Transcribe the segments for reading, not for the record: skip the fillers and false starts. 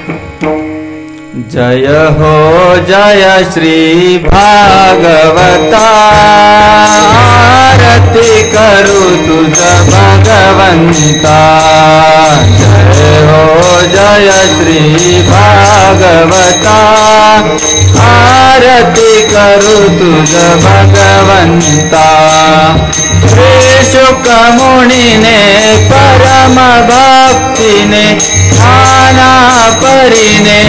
जय हो जय श्री भागवता, आरती करू तुझ भगवंता। जय हो जय श्री भागवता, आरती करू तुझ भगवंता। श्री शुक मुनिने परम भक्तिने नाना परिने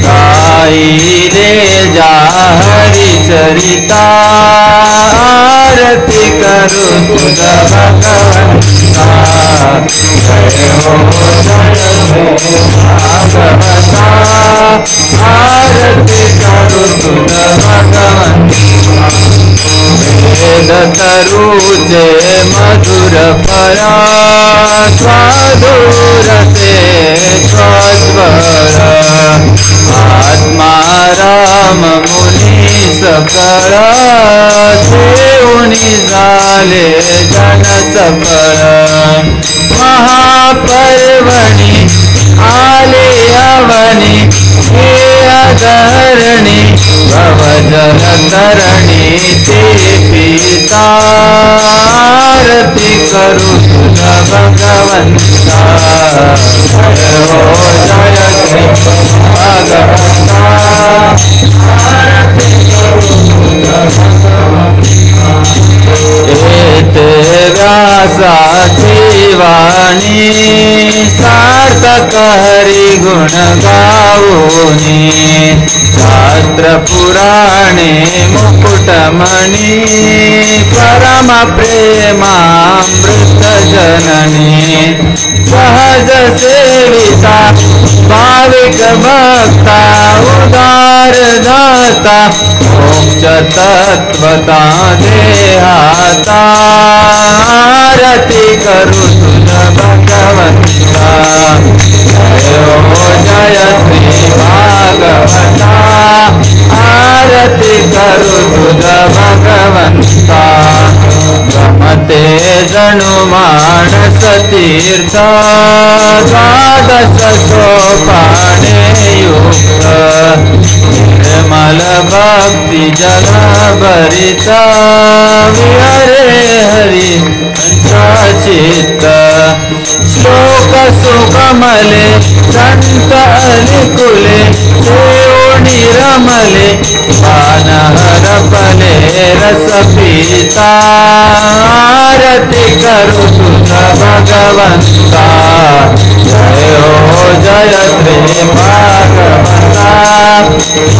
गाइले जा हरि चरिता। आरती करू तुझ भगवंता। जय हो जय भागवता, आरती करू तुझ भगवंता। वेद तरुचे मधुर परा, साधुर से स्वस्वर। आत्मा राम मुनि सकर, सेवुनि झाले जन सफल। महापर्वणि आले अवनी, हे अधरणी भवजल तरणी ते पिता। आरती करू तुझ भगवंता। जय हो जय श्री भागवता, आरती करू तुझ भगवंता। एते व्यासाची वाणी, सार्थक हरि गुण गावोनी। शास्त्र पुराणे मुकुटमणि, परम प्रेमामृत जननी। सहज सेविता भाविक भक्ता, उदार दाता मोक्ष तत्वता देहाता। आरती करू तुझ भगवंता। जय हो जय श्री भागवता, आरती करू तुझ भगवंता। रमते जणु मानस तीर्थ, द्वादश सोपाने युक्त। निर्मल भक्ति जल भरित, विहरे हरि सचित्त। श्लोक सुकमले संत अनुकुले, सेवुनि रमले वानहर फले रस पीता। आरती करू तुझ भगवंता। जय हो जय श्री भागवता,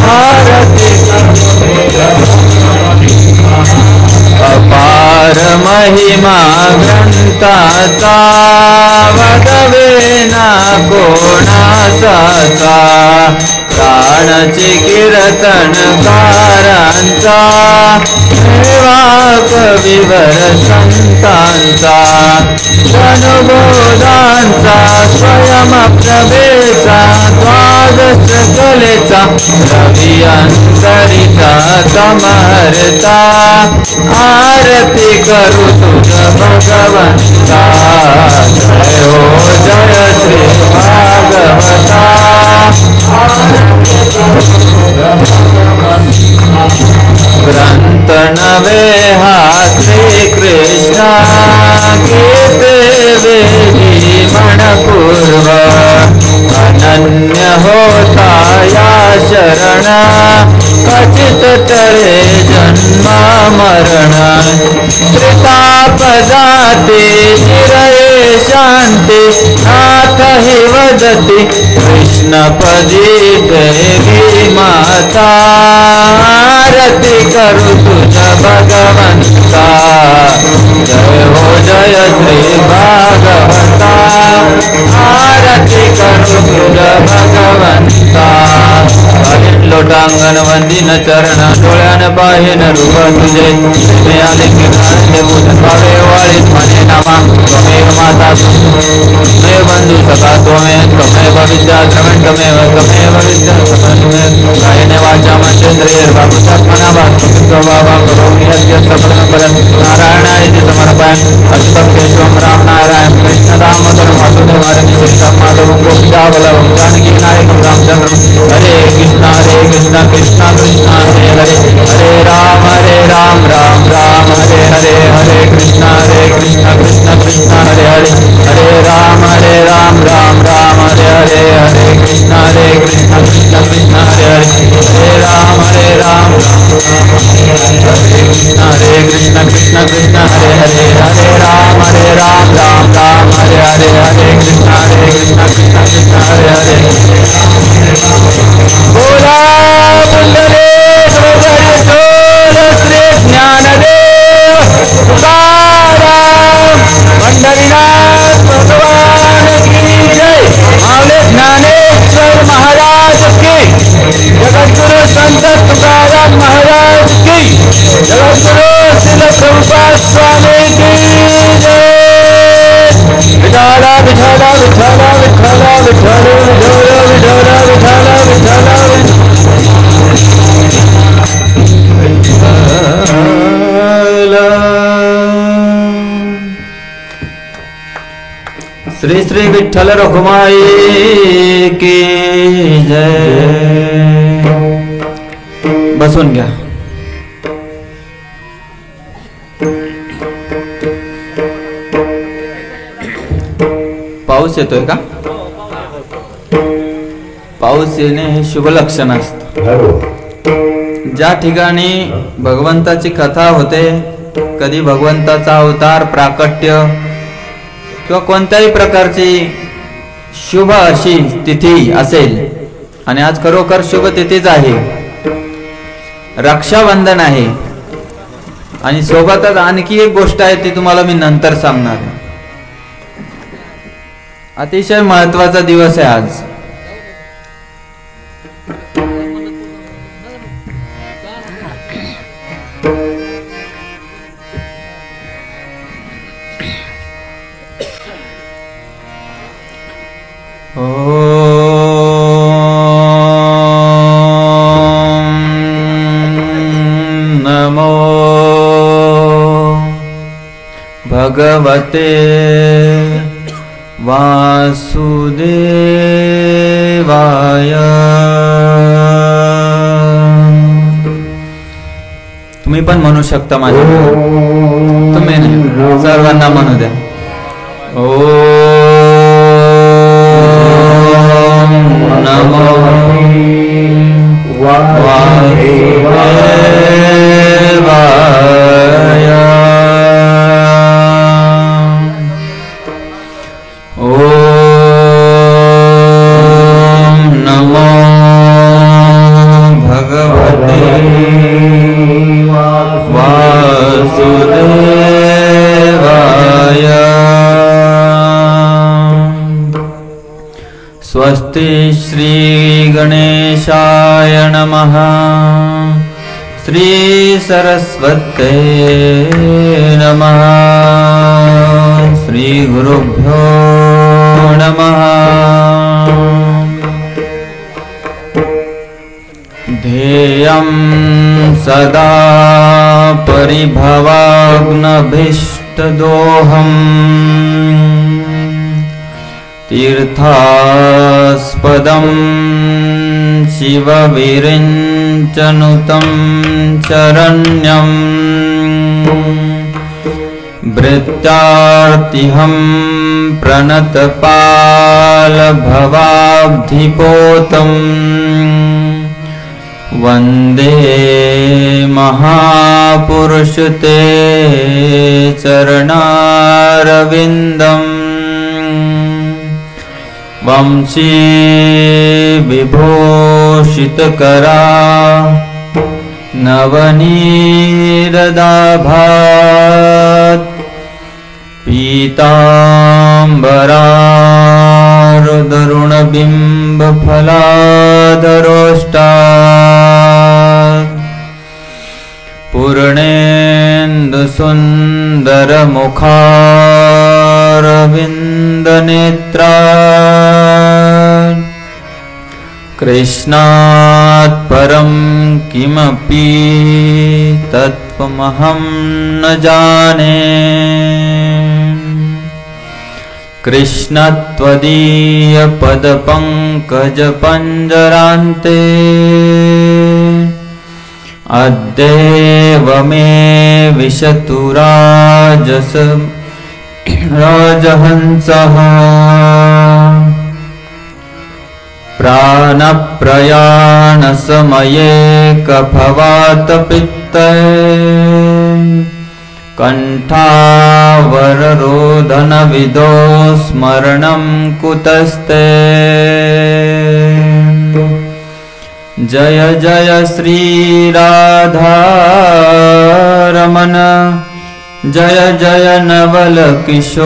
आरती करू तुझ भगवंता। अपार महिमा ग्रंथाचा, वदवेना कोणासाचा। प्राणचे कीर्तनकारांचा, सेवा कविवर संतांचा। अनुबोधांचा स्वयंप्रभेचा, द्वादश कलेचा रवी अंतरीचा समहर्ता। आरती करू तुझ भगवंता। जय हो जय श्री भागवता, ग्रंथ नवे हा श्री कृष्ण, गीते वेदी मनपूर्व। अनन्य होता या शरण, कचित टळे जन्म मरण। त्रिताप जाते निरये शांती, नाथ हि वदति कृष्णपदी देवी माता। आरती करू तुझ भगवंता। जय हो जय श्री भागवता, आरती करू तुझ भगवंता। लोटांगण वंदिन चरण, डोळ्यान पाहिन रूप तुझे। मे आले कीर्तन देऊन भावे वाळीत म्हणे नामा। त्वमेव माता त्वमेव बंधू सखा त्वमेव, त्वमेव विद्या द्रवण त्वमेव, त्वमेव विद्या कायेन वाचा मंत्रेर्वा बुद्धात्मना भास्वभावा करोमि यज्ञ सकलं फलं। नारायणाय समर्पयामि। अष्टभक्तेश्वरं राम नारायण कृष्ण दामोदर वासुदेवाय श्रीराम माधवं गोपिकावल्लभं जानकी नायकं राम रामचंद्र हरे कृष्णा कृष्णा कृष्णा हरे हरे हरे राम राम राम हरे हरे हरे कृष्णा कृष्णा कृष्णा हरे हरे हरे राम राम हरे हरे हरे कृष्णा कृष्णा कृष्णा हरे हरे हरे राम हरे कृष्णा कृष्णा कृष्णा हरे हरे हरे राम राम हरे हरे हरे कृष्णा कृष्णा कृष्णा हरे हरे बोला मंडले श्री ज्ञानदेव तुकाराम पंढरीनाथ भगवान की जय। मावले ज्ञानेश्वर महाराज की, जगद्गुरु संत तुकाराम महाराज की, जगद्गुरु श्रील प्रभुपाद स्वामी की जय। विठाला विठाला विठाला विठाला विठाला विठाला विठाला विठाला विठाला श्री श्री विठ्ठल रखुमाई की जय। बसून घ्या। पाऊस येतोय का? पाऊस येणे हे शुभ लक्षण असतं। ज्या ठिकाणी भगवंताची कथा होते, कधी भगवंताचा अवतार प्राकट्य किंवा कोणत्याही प्रकारची शुभ अशी तिथी असेल, आणि आज खरोखर शुभ तिथीच आहे, रक्षाबंधन आहे, आणि सोबतच आणखी एक गोष्ट आहे ती तुम्हाला मी नंतर सांगणार आहे। अतिशय महत्त्वाचा दिवस आहे आज। नमो भगवते वासुदेवाय। तुम्ही पण म्हणू शकता माझ्या, तुम्ही नाही, सर्वांना म्हणू द्या। नमो वासुदेवाय। नमो भगवते वासुदेवाय। स्वस्ति श्री गणेशाय नमः। श्री सरस्वते नमः। श्री गुरुभ्यो नमः। ध्येयं सदा परिभवाग्नभीष्टदोहम् तीर्थास्पदं शिवविरिञ्चनुतं चरण्यं भृत्यार्तिहं प्रणतपालभवाब्धिपोतम् वन्दे महापुरुष ते चरणारविन्दम्। वंशी विभूषितकरा नवनीरदाभात् पीताम्बरारुदरुणबिम्बफलाधरोष्टात् पूर्णेन्दुसुन्दरमुखारविन्दनेत्रात् कृष्णात् परं किमपि तत्त्वमहं न जाने। कृष्ण त्वदीय पदपङ्कजपञ्जरान्ते अद्यैव मे विशतु राजहंसः प्राणप्रयाणसमये कफवातपित्ते कण्ठावररोदनविदो स्मरणं कुतस्ते। जय जय श्रीराधारमण जय जय नवलकिशोर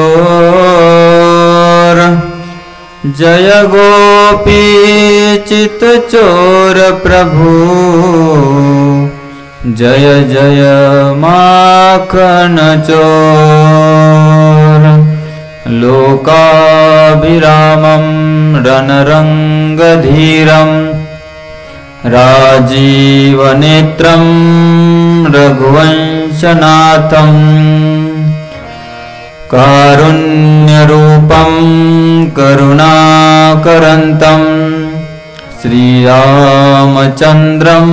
जय गोपीचितचोर प्रभु जय जय माखनचोर। लोकाभिरामं रणरङ्गधीरं राजीवनेत्रं रघुवंशनाथं कारुण्यरूपं करुणाकरन्तं श्रीरामचन्द्रं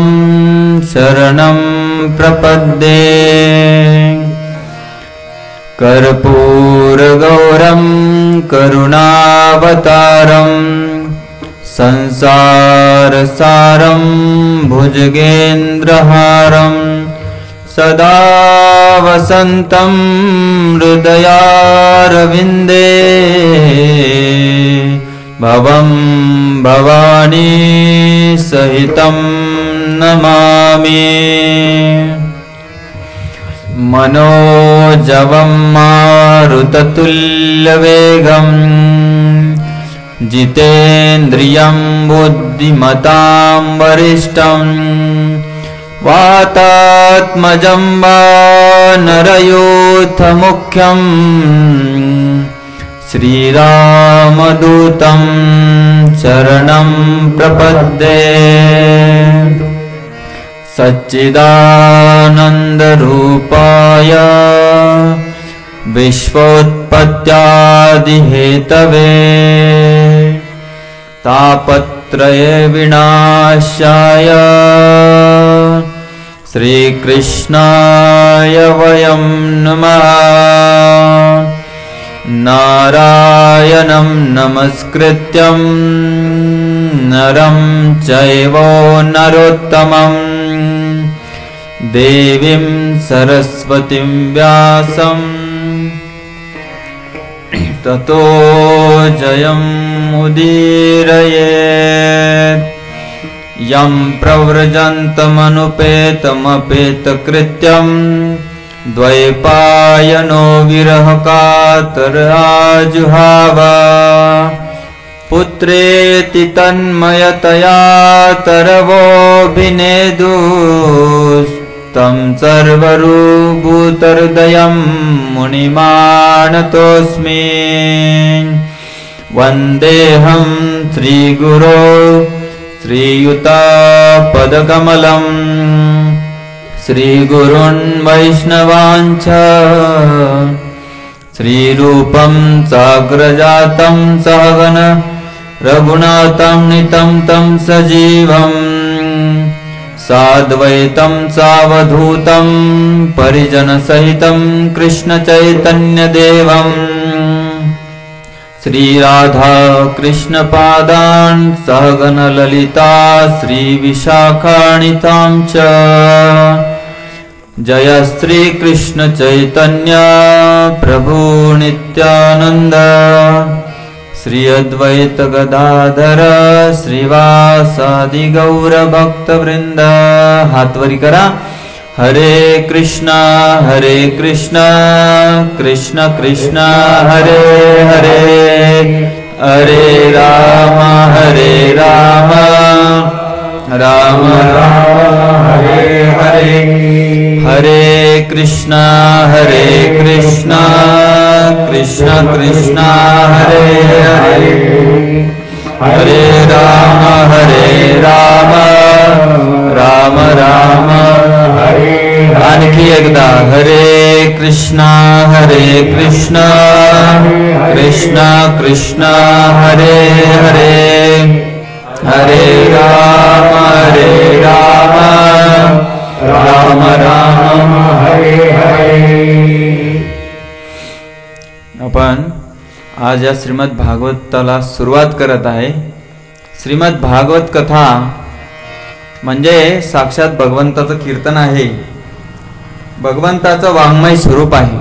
शरणं प्रपद्ये। कर्पूरगौरं करुणावतारं संसारसारं भुजगेन्द्रहारं सदा वसन्तं हृदयारविन्दे भवं भवानी सहितं नमामि। मनोजवं मारुततुल्यवेगं जितेन्द्रियं बुद्धिमतां वरिष्ठं वातात्मजं वानरयूथमुख्यं श्रीरामदूतं शरणं प्रपद्ये। सच्चिदानन्दरूपाय विश्वोत्पत्त्यादिहेतवे तापत्रये विनाशाय श्रीकृष्णाय वयं नमः। नारायणं नमस्कृत्यं नरं चैव नरोत्तमं देवीं सरस्वतीं व्यासं ततो जयमुदीरयेत्। यं प्रव्रजन्तमनुपेतमपेतकृत्यं द्वैपायनो विरहकातराजुहाव पुत्रेति तन्मयतया तरवोऽभिनेदुस्तं सर्वभूतहृदयं मुनिमानतोऽस्मि। वन्देऽहं श्रीगुरो श्रीयुतापदकमलं श्रीगुरुन् वैष्णवांश्च श्रीरूपं साग्रजातं सहगण रघुनाथं नितं तं सजीवं साद्वैतं सावधूतं परिजनसहितं कृष्णचैतन्यदेवं श्रीराधा कृष्णपादान् सहगण ललिता श्रीविशाखानितां च। जय श्री कृष्ण चैतन्य प्रभु नित्यानंद श्री अद्वैत गदाधर श्रीवासादि गौर भक्त वृंद। हातवरी करा। हरे कृष्णा कृष्ण कृष्ण हरे हरे हरे राम राम राम हरे हरे हरे कृष्णा कृष्ण कृष्ण हरे हरे हरे राम राम राम आणखी एकदा हरे कृष्णा कृष्ण कृष्ण हरे हरे हरे राम राम राम हरे हरे. आपण आज या श्रीमद भागवताला सुरुवात करत आहे. श्रीमद भागवत कथा म्हणजे साक्षात भगवंताचं कीर्तन आहे, भगवंताचं वाङ्मय स्वरूप आहे.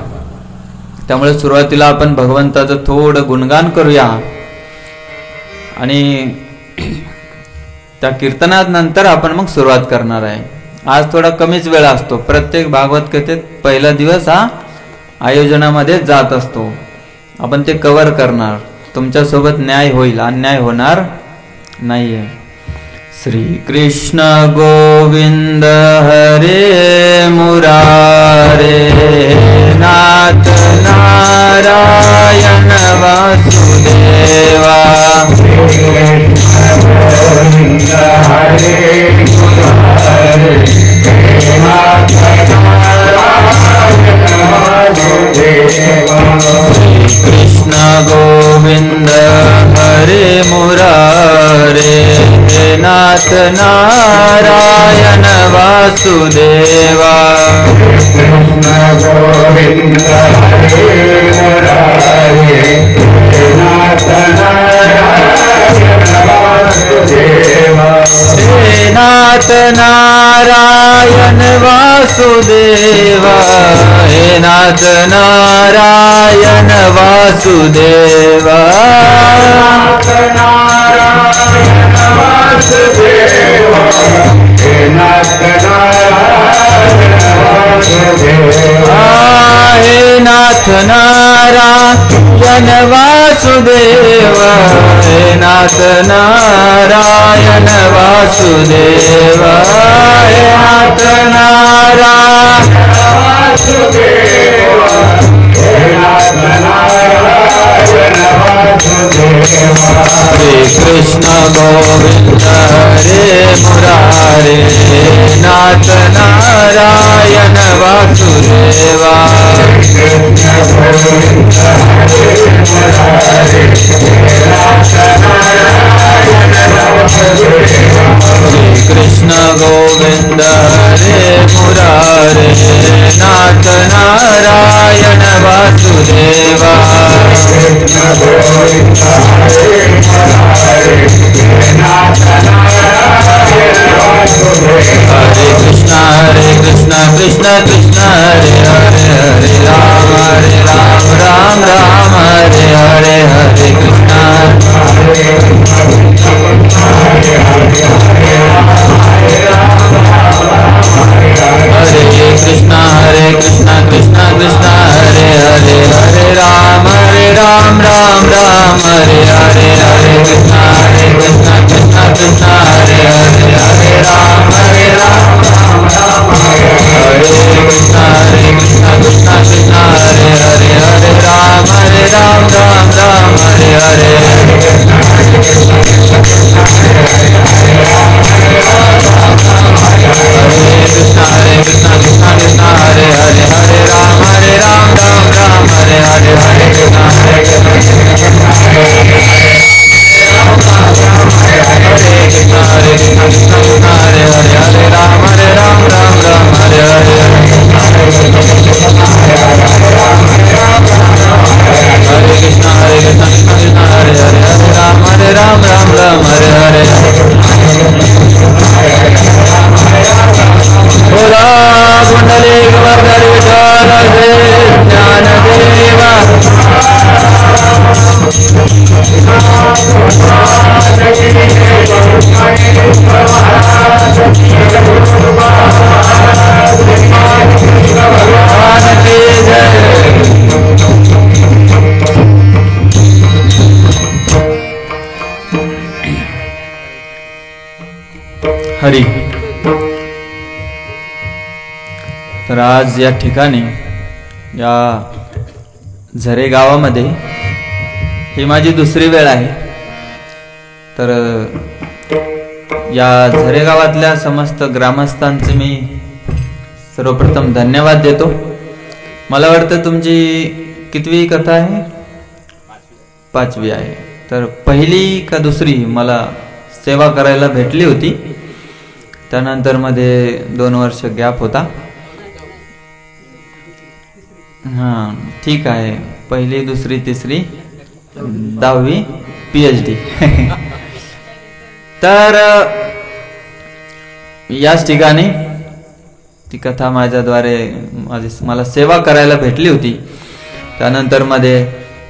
त्यामुळे सुरुवातीला आपण भगवंताचं थोडं गुणगान करूया आणि त्या कीर्तनात नंतर आपण मग सुरुवात करणार आहे. आज थोडा कमीच वेळ असतो. प्रत्येक भागवत कथेत पहिला दिवस हा आयोजनामध्ये जात असतो. आपण ते कव्हर करणार. तुमच्या सोबत न्याय होईल, अन्याय होणार नाहीये. श्री कृष्ण गोविंद हरे मुरारे नाथ नारायण वासुदेवा. कृष्ण गोविंद हरे मुरारे नाथ नारायण वासुदेवा. कृष्ण गोविंद हरे मुरारे नाथ नारायण वासुदेवा. हे नाथ नारायण वासुदेवा, हे नाथ नारायण वासुदेवा. हे नाथ नारायण वासुदेवा, हे नाथ नारायण वासुदेवा. हे नाथ नारायण वासुदेवा, हे नाथ नारायण वासुदेवा. श्री कृष्ण गोविंद हरे मुरारे नाथ नारायण वासुदेवा. श्री कृष्ण गोविंद हरे मुरारे नाथ नारायण वासुदेवा. हरे कृष्ण कृष्ण कृष्ण हरे हरे, हरे राम राम हरे हरे. हरे कृष्ण हरे कृष्ण कृष्ण कृष्ण हरे हरे, हरे राम राम हरे हरे. हरे कृष्ण कृष्ण कृष्ण हरे हरे, हरे राम हरे कृष्ण कृष्ण कृष्ण हरे हरे, हरे राम हरे हरे. हरी. तर आज या ठिकाणी या झरे गावामध्ये ही माझी दुसरी वेळ आहे. तर या झरे गावातल्या समस्त ग्रामस्थांचे मी सर्वप्रथम धन्यवाद देतो. मला वाटतं तुमची कितवी कथा आहे? 5वी आहे. तर पहिली का दुसरी मला सेवा करायला भेटली होती. त्यानंतर मध्ये 2 वर्ष गॅप होता. हां ठीक आहे. पहिली, दुसरी, तिसरी, 10वी PhD. तर याच ठिकाणी ती कथा माझ्याद्वारे मला सेवा करायला भेटली होती. त्यानंतर मध्ये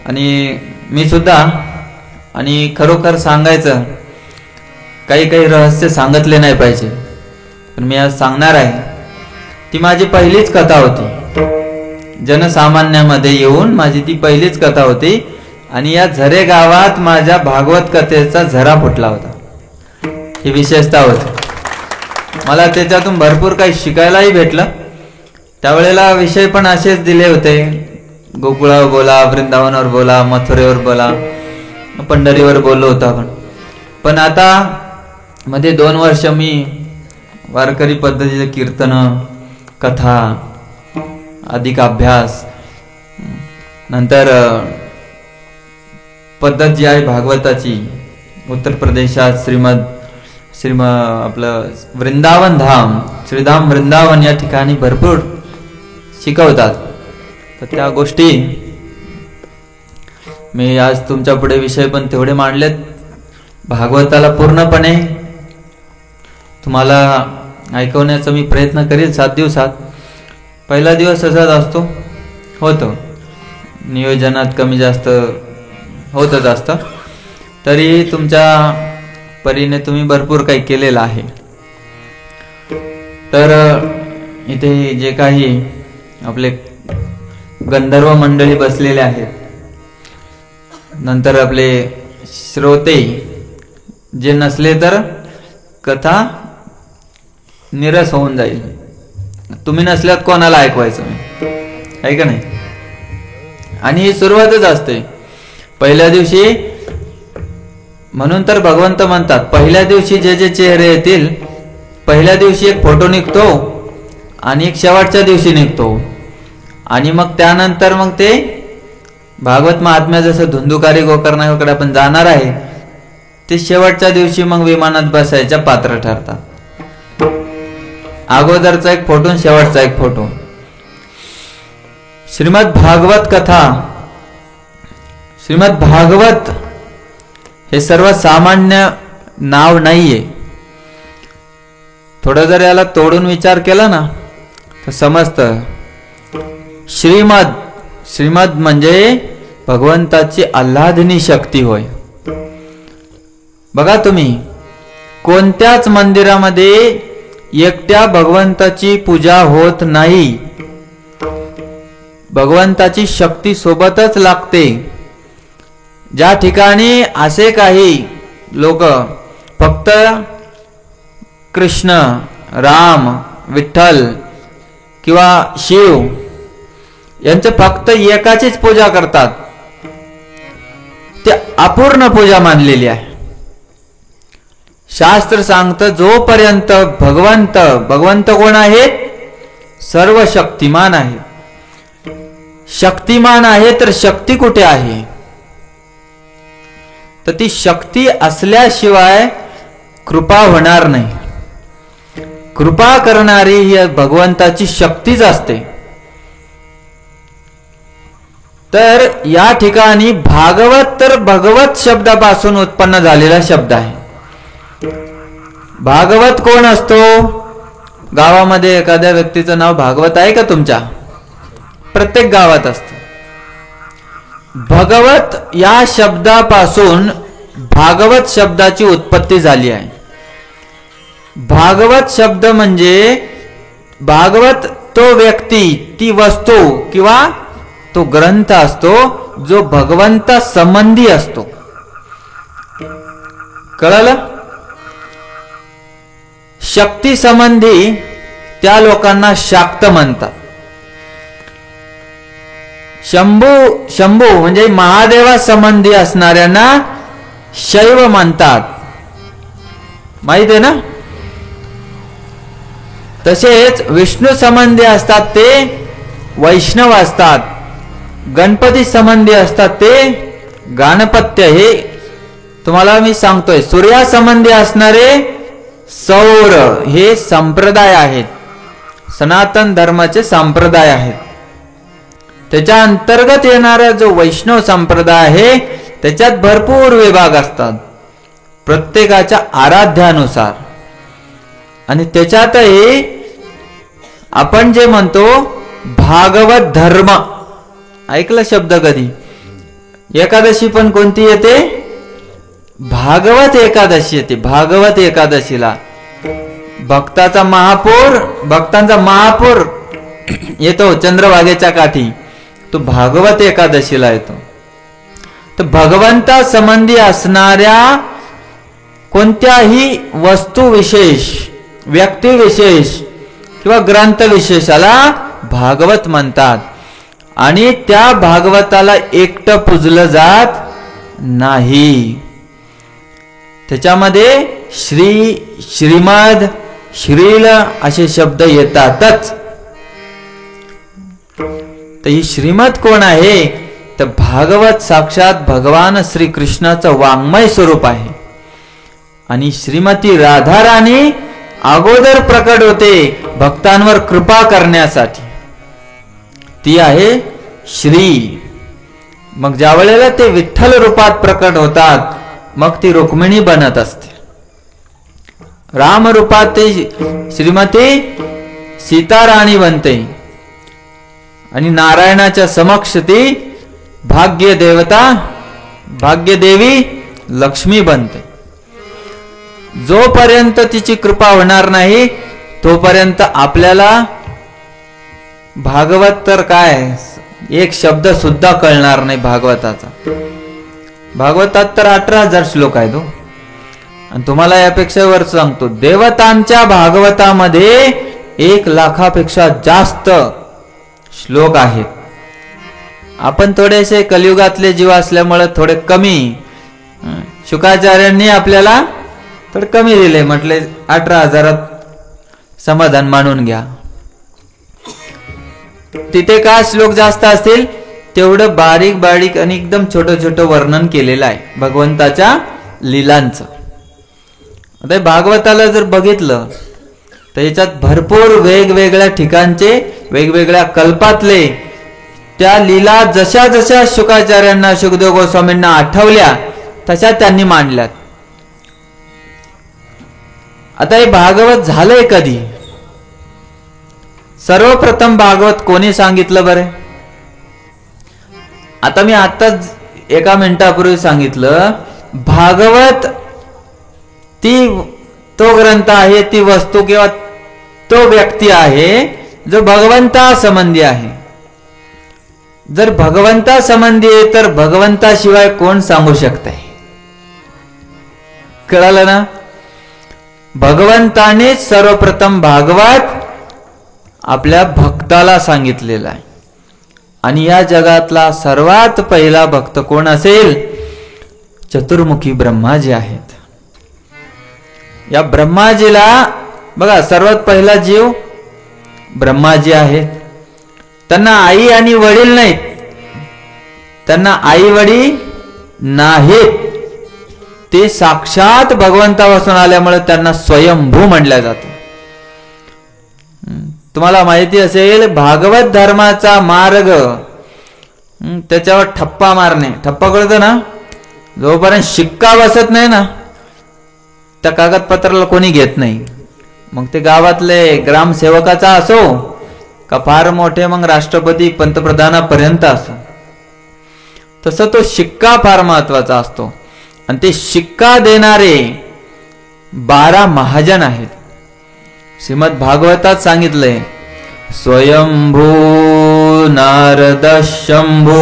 आणि मी सुद्धा, आणि खरोखर सांगायचं काही रहस्य सांगितले नाही पाहिजे, पण मी आज सांगणार आहे. ती माझी पहिलीच कथा होती. जनसामान्यामध्ये येऊन माझी ती पहिलीच कथा होती. आणि या झरे गावात माझ्या भागवत कथेचा झरा फुटला होता. ही विशेषता होती. मला त्याच्यातून भरपूर काही शिकायलाही भेटलं. त्यावेळेला विषय पण असेच दिले होते. गोकुळावर बोला, वृंदावनावर बोला, मथुरेवर बोला, पंढरीवर बोललो होतो आपण. पण आता मध्ये 2 वर्ष मी वारकरी पद्धतीचे कीर्तन, कथा, अधिक अभ्यास, नंतर पद्धत जी आहे भागवताची, उत्तर प्रदेशात आपलं वृंदावन धाम, श्रीधाम वृंदावन या ठिकाणी भरपूर शिकवतात. तर त्या गोष्टी मी आज तुमच्या पुढे विषय पण तेवढे मांडलेत. भागवताला पूर्णपणे तुम्हाला ऐकवण्याचा मी प्रयत्न करेल 7 दिवसात. पहिला दिवस असाच असतो, होतं नियोजनात कमी जास्त होतच असतं. तरी तुमच्या परीने तुम्ही भरपूर काही केलेलं आहे. तर इथे जे काही आपले गंधर्व मंडळी बसलेले आहेत, नंतर आपले श्रोते जे नसले तर कथा निरस होऊन जाईल. तुम्ही नसल्यात कोणाला ऐकवायचं आहे का नाही. आणि ही सुरुवातच असते पहिल्या दिवशी. म्हणून तर भगवंत म्हणतात पहिल्या दिवशी जे चेहरे येतील, पहिल्या दिवशी एक फोटो निघतो आणि एक शेवटच्या दिवशी निघतो. आणि मग त्यानंतर मग ते भागवत महात्म्या जसं धुंदुकारी गोकर्णाकडे आपण जाणार आहे, ते शेवटच्या दिवशी मग विमानात बसायच्या पात्र ठरतात. अगोदरचा एक फोटो, शेवटचा एक फोटो. श्रीमद भागवत कथा, श्रीमद भागवत हे सर्वसामान्य नाव नाहीये. थोडं जर याला तोडून विचार केला ना तर समजतं. श्रीमद म्हणजे भगवंताची आल्हादनी शक्ती होय. बघा तुम्ही कोणत्याच मंदिरामध्ये एकट्या भगवंताची पूजा होत नाही. भगवंताची शक्ती सोबतच लागते. ज्या ठिकाणी असे काही लोक फक्त कृष्ण, राम, विठ्ठल किंवा शिव यांचे फक्त एकाचीच पूजा करतात, ते अपूर्ण पूजा मानलेली आहे. शास्त्र सांगतं जोपर्यंत भगवंत कोण आहेत? सर्व शक्तिमान आहेत. शक्तिमान आहे तर शक्ती कुठे आहे? तर ती शक्ती असल्याशिवाय कृपा होणार नाही. कृपा करणारी ही भगवंताची शक्तीच असते. तर या ठिकाणी भागवत तर भगवत शब्दापासून उत्पन्न झालेला शब्द आहे. भागवत कोण असतो? गावामध्ये एखाद्या व्यक्तीचं नाव भागवत आहे का तुमच्या? प्रत्येक गावात असतं. भगवत या शब्दापासून भागवत शब्दाची उत्पत्ती झाली आहे. भागवत शब्द म्हणजे भागवत तो व्यक्ती, ती वस्तू किंवा तो ग्रंथ असतो जो भगवंता संबंधी असतो. कळलं? शक्ती संबंधी त्या लोकांना शाक्त म्हणतात. शंभू म्हणजे महादेवा संबंधी असणाऱ्यांना शैव म्हणतात. माहित आहे ना? तसेच विष्णू संबंधी असतात ते वैष्णव असतात. गणपती संबंधी असतात ते गाणपत्य हे तुम्हाला मी सांगतोय, सूर्यासंबंधी असणारे सौर हे संप्रदाय आहेत, सनातन धर्माचे संप्रदाय आहेत. त्याच्या अंतर्गत येणारा जो वैष्णव संप्रदाय आहे त्याच्यात भरपूर विभाग असतात प्रत्येकाच्या आराध्यानुसार. आणि त्याच्यातही आपण जे म्हणतो भागवत धर्म, ऐकलं शब्द कधी? एकादशी पण कोणती येते? भागवत एकादशी येते. भागवत एकादशीला भक्तांचा महापूर येतो चंद्रभागेच्या काठी, तो भागवत एकादशीला येतो. तर भगवंता संबंधी असणाऱ्या कोणत्याही वस्तुविशेष, व्यक्तिविशेष किंवा ग्रंथविशेषाला भागवत म्हणतात. आणि त्या भागवताला एकटं पूजलं जात नाही. त्याच्यामध्ये श्री, श्रीमद, श्रील असे शब्द येतातच. तर ही श्रीमद कोण आहे? तर भागवत साक्षात भगवान श्रीकृष्णाचं वाङ्मय स्वरूप आहे. आणि श्रीमती राधाराणी अगोदर प्रकट होते भक्तांवर कृपा करण्यासाठी, ती आहे श्री. मग ज्या वेळेला ते विठ्ठल रूपात प्रकट होतात मग ती रुक्मिणी बनत असते. राम रूपात ते श्रीमती सीताराणी बनते आणि नारायणाच्या समक्ष ती भाग्यदेवी लक्ष्मी बनते. जोपर्यंत तिची कृपा होणार नाही तोपर्यंत आपल्याला भागवत तर काय एक शब्द सुद्धा कळणार नाही भागवताचा. भागवतात तर 18,000 श्लोक आहेत. आणि तुम्हाला यापेक्षा वर सांगतो, देवतांच्या भागवतामध्ये 1,00,000पेक्षा जास्त श्लोक आहेत. आपण थोडेसे कलियुगातले जीव असल्यामुळे थोडे कमी, शुकाचार्यांनी आपल्याला थोडे कमी दिले, म्हटले 18,000 समाधान मानून घ्या. तिथे का श्लोक जास्त असतील तेवढं बारीक बारीक आणि एकदम छोटं छोटं वर्णन केलेलं आहे भगवंताच्या लीलांचं. आता भागवताला जर बघितलं तर याच्यात भरपूर वेगवेगळ्या ठिकाणचे, वेगवेगळ्या कल्पातले त्या लीला जशा जशा शुकाचार्यांना, शुकदेव गोस्वामींना आठवल्या तशा त्यांनी मांडल्यात. आता हे भागवत झालंय कधी? सर्वप्रथम भागवत कोणी सांगितलं बरे? आता मी आताच एका मिनिटापूर्वी सांगितलं, भागवत तो ग्रंथ आहे, ती वस्तू किंवा तो व्यक्ती आहे जो भगवंता संबंधी आहे. जर भगवंता संबंधी आहे तर भगवंताशिवाय कोण सांगू शकते? कळालं ना? भगवंताने सर्वप्रथम भागवत आपल्या भक्ताला सांगितलेला आहे. आणि या जगातला सर्वात पहिला भक्त कोण असेल? चतुर्मुखी ब्रह्माजी आहेत. या ब्रह्माजीला बघा, सर्वात पहिला जीव ब्रह्माजी आहेत. त्यांना आई आणि वडील नाहीत, त्यांना आई वडील नाहीत. ते साक्षात भगवंतापासून आल्यामुळे त्यांना स्वयंभू म्हणल्या जातं. तुम्हाला माहिती असेल भागवत धर्माचा मार्ग, त्याच्यावर ठप्पा मारणे. ठप्पा कळतं ना? जोपर्यंत शिक्का बसत नाही ना त्या कागदपत्राला कोणी घेत नाही. मग ते गावातले ग्रामसेवकाचा असो का फार मोठे मग राष्ट्रपती पंतप्रधानापर्यंत असो, तसं तो शिक्का फार महत्वाचा असतो. आणि ते शिक्का देणारे 12 महाजन आहेत. श्रीमद भागवतात सांगितलंय, स्वयंभू नारद शंभू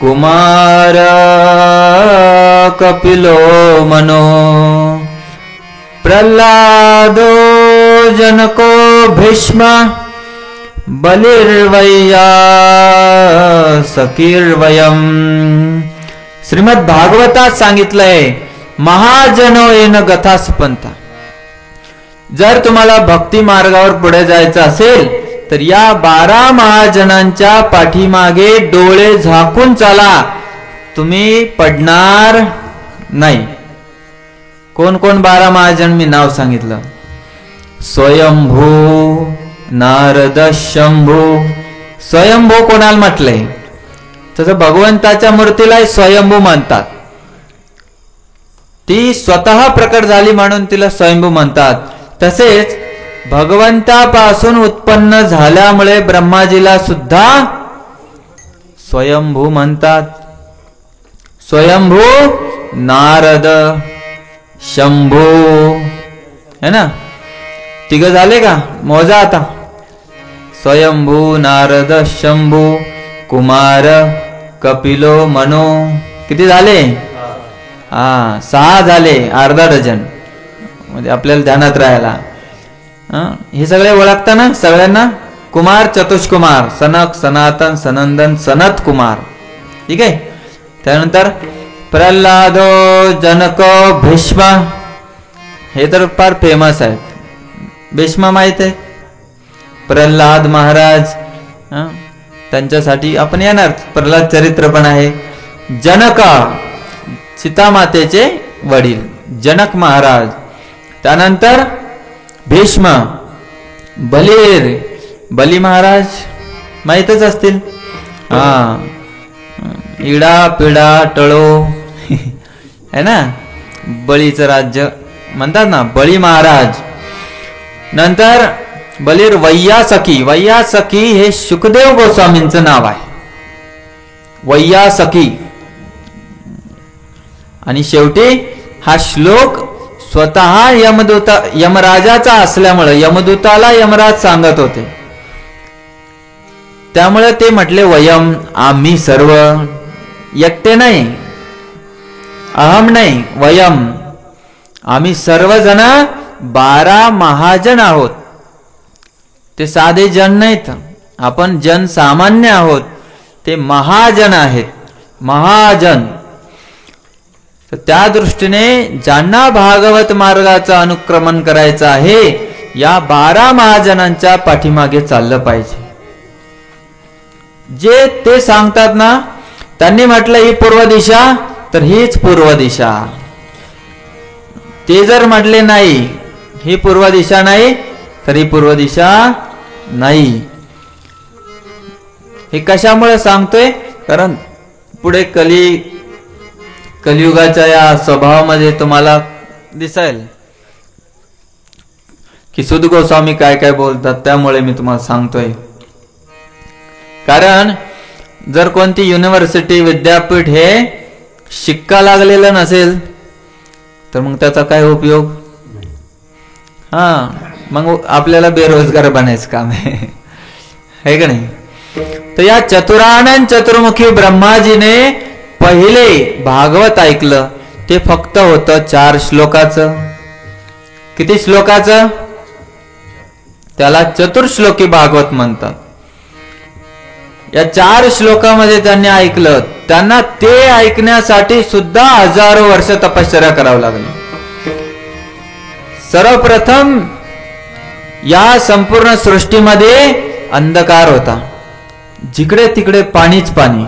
कुमार कपिलो मनो प्रल्हादो जनको भीष्म बलिर्वैया सकीर्वयम. श्रीमद भागवतात सांगितलंय, महाजनो येन गथासपंथा. जर तुम्हाला भक्ती मार्गावर पुढे जायचं असेल तर या 12 महाजनांच्या पाठीमागे डोळे झाकून चाला. तुम्ही पडणार नाही. कोण कोण 12 महाजन मी नाव सांगितलं. स्वयंभू, नारद, शंभू. स्वयंभू कोणाला म्हटलंय? तसं भगवंताच्या मूर्तीला स्वयंभू म्हणतात. ती स्वतः प्रकट झाली म्हणून तिला स्वयंभू म्हणतात. तसेच भगवंतापासून उत्पन्न झाल्यामुळे ब्रह्माजीला सुद्धा स्वयंभू म्हणतात. स्वयंभू, नारद, शंभू, है ना? 3 झाले का? मोजा आता. स्वयंभू, नारद, शंभू, कुमार, कपिलो, मनो. किती झाले? 6 झाले. अर्धा डझन. म्हणजे आपल्याला ध्यानात राहायला. हे सगळे ओळखता ना सगळ्यांना? कुमार, चतुष्कुमार, सनक, सनातन, सनंदन, सनत कुमार. ठीक आहे. त्यानंतर प्रल्हाद, जनक, भीष्म. हे तर फार फेमस आहेत. भीष्म माहित आहे? प्रल्हाद महाराज, त्यांच्यासाठी आपण येणार. प्रल्हाद चरित्र पण आहे. जनक, सीतामातेचे वडील जनक महाराज. त्यानंतर भीष्म, बली महाराज माहीतच असतील. इडा पिडा टळो है ना, बळीचं राज्य म्हणतात ना, बळी महाराज. नंतर बलीर वैयासकी. वैयासकी हे शुकदेव गोस्वामींचं नाव आहे. वैयासकी. आणि शेवटी हा श्लोक स्वतः यमराजाचा असल्यामुळे यमदूताला यमराज सांगत होते. त्यामुळे ते म्हटले वयम, आम्ही सर्व. एकटे नाही, अहम नाही, वयम. आम्ही सर्वजण 12 महाजन आहोत. ते साधे जन नाहीत. आपण जन सामान्य आहोत. ते महाजन आहेत. महाजन. त्या दृष्टीने ज्यांना भागवत मार्गाचं अनुक्रमण करायचं आहे, या 12 महाजनांच्या पाठीमागे चाललं पाहिजे. जे ते सांगतात ना, त्यांनी म्हटलं ही पूर्व दिशा, तर हीच पूर्व दिशा. ते जर म्हटले नाही ही पूर्व दिशा नाही, तर ही पूर्व दिशा नाही. हे कशामुळे सांगतोय? कारण पुढे कलियुगाच्या या स्वभावामध्ये तुम्हाला दिसेल की सुध गोस्वामी काय काय बोलतात. त्यामुळे मी तुम्हाला सांगतोय. कारण जर कोणती युनिव्हर्सिटी, विद्यापीठ हे शिक्का लागलेलं नसेल, तर मग त्याचा काय उपयोग? मग आपल्याला बेरोजगार बनायचं काम आहे का नाही? तर या चतुरानन चतुर्मुखी ब्रह्माजीने पहिले भागवत ऐकलं. ते फक्त होतं 4 श्लोकाचं. किती श्लोकाचं? त्याला चतुर्श्लोकी भागवत म्हणतात. या 4 श्लोकामध्ये त्यांनी ऐकलं. त्यांना ते ऐकण्यासाठी सुद्धा हजारो वर्ष तपश्चर्या करावं लागली. सर्वप्रथम या संपूर्ण सृष्टीमध्ये अंधकार होता. जिकडे तिकडे पाणीच पाणी.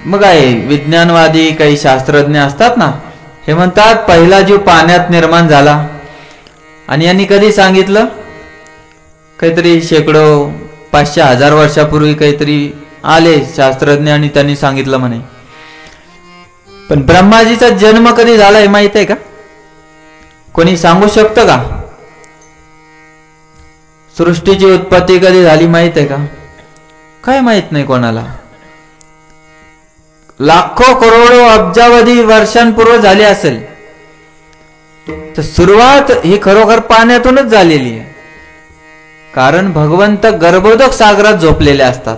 मग आहे विज्ञानवादी काही शास्त्रज्ञ असतात ना, हे म्हणतात पहिला जीव पाण्यात निर्माण झाला. आणि यांनी कधी सांगितलं? काहीतरी शेकडो 500-1000 वर्षापूर्वी काहीतरी आले शास्त्रज्ञ आणि त्यांनी सांगितलं म्हणे. पण ब्रह्माजीचा जन्म कधी झाला हे माहित आहे का? कोणी सांगू शकतं का? सृष्टीची उत्पत्ती कधी झाली माहित आहे का? काय माहित नाही कोणाला. लाखो करोडो अब्जावधी वर्षांपूर्वी झाली असेल. तर सुरुवात ही खरोखर पाण्यातूनच झालेली आहे. कारण भगवंत गर्भोदक सागरात झोपलेले असतात.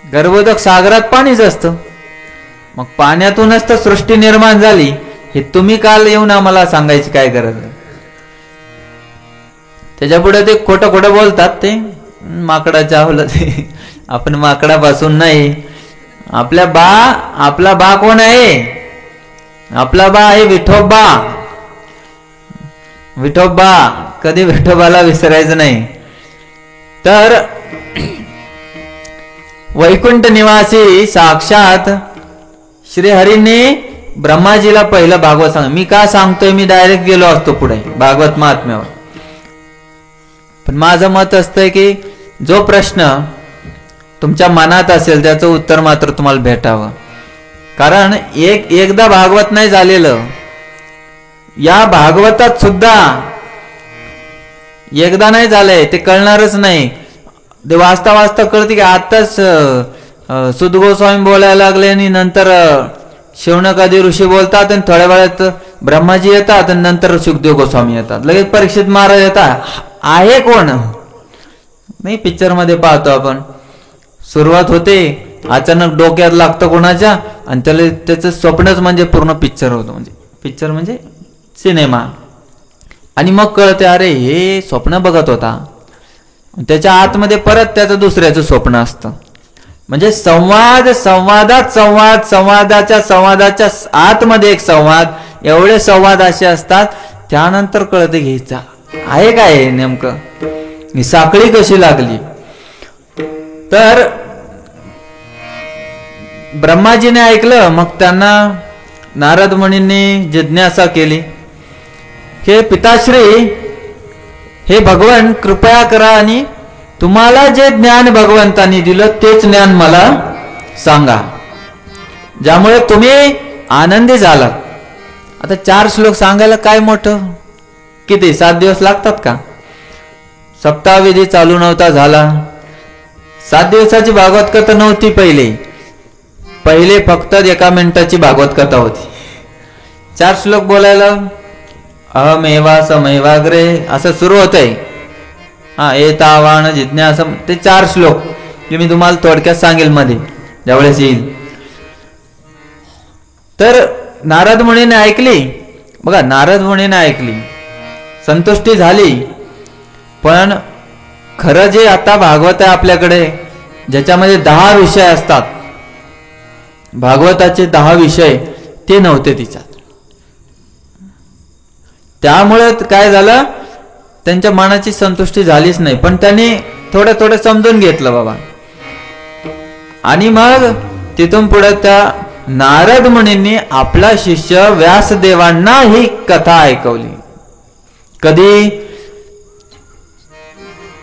गर्भोदक सागरात पाणीच असतं. मग पाण्यातूनच तर सृष्टी निर्माण झाली. हे तुम्ही काल येऊन आम्हाला सांगायची काय गरज आहे? त्याच्यापुढे ते खोटं खोटं बोलतात. ते माकडाच्या आवलं ते. आपण माकडापासून नाही. आपला बा कोण आहे? आपला बा आहे विठोबा. विठोबा. कधी विठोबाला विसरायचं नाही. तर वैकुंठ निवासी साक्षात श्रीहरींनी ब्रह्माजीला पहिलं भागवत सांग. मी का सांगतोय, मी डायरेक्ट गेलो असतो पुढे भागवत महात्म्यावर. पण माझं मत असतंय की जो प्रश्न तुमच्या मनात असेल त्याचं उत्तर मात्र तुम्हाला भेटावं. कारण एकदा भागवत नाही झालेलं, या भागवतात सुद्धा एकदा नाही झालंय, ते कळणारच नाही. ते वाचता वाचता कळते की आताच सुद गोस्वामी बोलायला लागले आणि नंतर शौनकादी ऋषी बोलतात आणि थोड्या वेळात ब्रह्माजी येतात आणि नंतर सुखदेव गोस्वामी येतात, लगेच परीक्षित महाराज येतात. आहे कोण नाही, पिक्चर मध्ये पाहतो आपण. सुरुवात होते, अचानक डोक्यात लागतं कोणाच्या आणि त्याला त्याचं स्वप्नच म्हणजे पूर्ण पिक्चर होतं. म्हणजे पिक्चर म्हणजे सिनेमा. आणि मग कळते अरे हे स्वप्न बघत होता. त्याच्या आतमध्ये परत त्याचं दुसऱ्याचं स्वप्न असतं. म्हणजे संवादाच्या आतमध्ये एक संवाद, एवढे संवाद असे असतात. त्यानंतर कळते घ्यायचा आहे काय नेमकं, ही साखळी कशी लागली. तर ब्रह्माजीने ऐकलं, मग त्यांना नारद मुनींनी जिज्ञासा केली, हे पिताश्री, हे भगवान कृपया करा आणि तुम्हाला जे ज्ञान भगवंतांनी दिलं तेच ज्ञान मला सांगा, ज्यामुळे तुम्ही आनंदी झालात. आता 4 श्लोक सांगायला काय मोठं, किती 7 दिवस लागतात का? सप्ताहविधी चालू नव्हता झाला. 7 दिवसाची भागवत कथा नव्हती. पहिले फक्त 1 मिनिटाची भागवत कथा होती. 4 श्लोक बोलायला अहमेवा समैवाग्रे असं सुरू होतंय. एतावान जिज्ञासा, ते 4 श्लोक जे मी तुम्हाला थोडक्यात सांगेल मध्ये ज्यावेळेस येईल. तर नारद मुनीने ऐकली. बघा, नारद मुनीने ऐकली, संतुष्टी झाली. पण खरं जे आता भागवत आहे आपल्याकडे, ज्याच्यामध्ये 10 विषय असतात, भागवताचे 10 विषय ते नव्हते तिच्यात. त्यामुळे काय झालं, त्यांच्या मनाची संतुष्टी झालीच नाही. पण त्यांनी थोडं समजून घेतलं बाबा. आणि मग तिथून पुढे त्या नारद मुनींनी आपला शिष्य व्यासदेवांना ही कथा ऐकवली. कधी?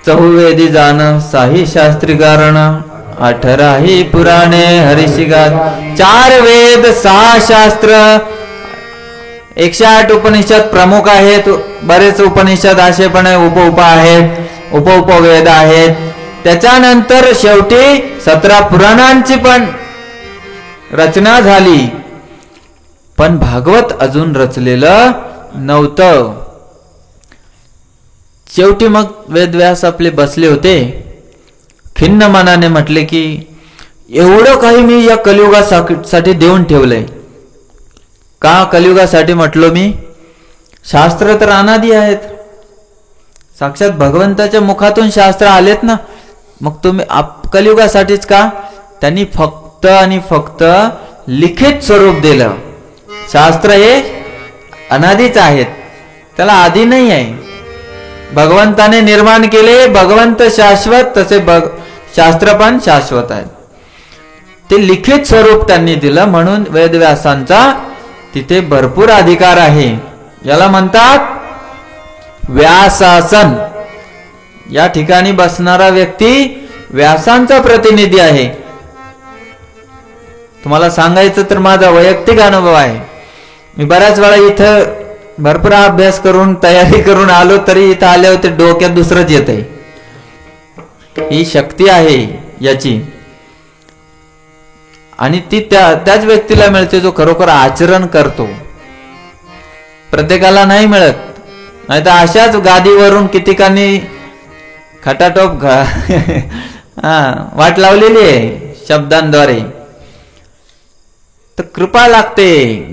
चहुवेदी जाण साही शास्त्री कारण, 18 पुराणे हरिशिगात. 4 वेद 6 शास्त्र, 108 उपनिषद प्रमुख आहेत. बरेच उपनिषद असे पण उप आहेत, उपवेद आहेत. त्याच्यानंतर शेवटी 17 पुराणांची पण रचना झाली. पण भागवत अजून रचलेलं नव्हतं. शेवटी मग वेदव्यास आपले बसले होते. खिन्न मनाने म्हटले की एवढं काही मी या कलियुगासाठी देऊन ठेवलंय. का कलियुगासाठी म्हटलो मी? शास्त्र तर अनादी आहेत, साक्षात भगवंताच्या मुखातून शास्त्र आलेत ना. मग तुम्ही कलियुगासाठीच का? त्यांनी फक्त आणि फक्त लिखित स्वरूप दिलं. शास्त्र हे अनादीच आहेत, त्याला आदी नाही आहे. भगवंताने निर्माण केले. भगवंत शाश्वत, तसे शास्त्र पण शाश्वत आहे. ते लिखित स्वरूप त्यांनी दिलं. म्हणून वेदव्यासांचा तिथे भरपूर अधिकार आहे. याला म्हणतात व्यासासन. या ठिकाणी बसणारा व्यक्ती व्यासांचा प्रतिनिधी आहे. तुम्हाला सांगायचं तर माझा वैयक्तिक अनुभव आहे. मी बऱ्याच वेळा इथं भरपूर अभ्यास करून तयारी करून आलो, तरी इथं आले होते डोक्यात दुसरंच येत आहे. ही शक्ती आहे याची. आणि ती त्याच व्यक्तीला मिळते जो खरोखर आचरण करतो. प्रत्येकाला नाही मिळत. नाही तर अशाच गादीवरून कितीकांनी खटाटोप वाट लावलेली आहे शब्दांद्वारे. तर कृपा लागते.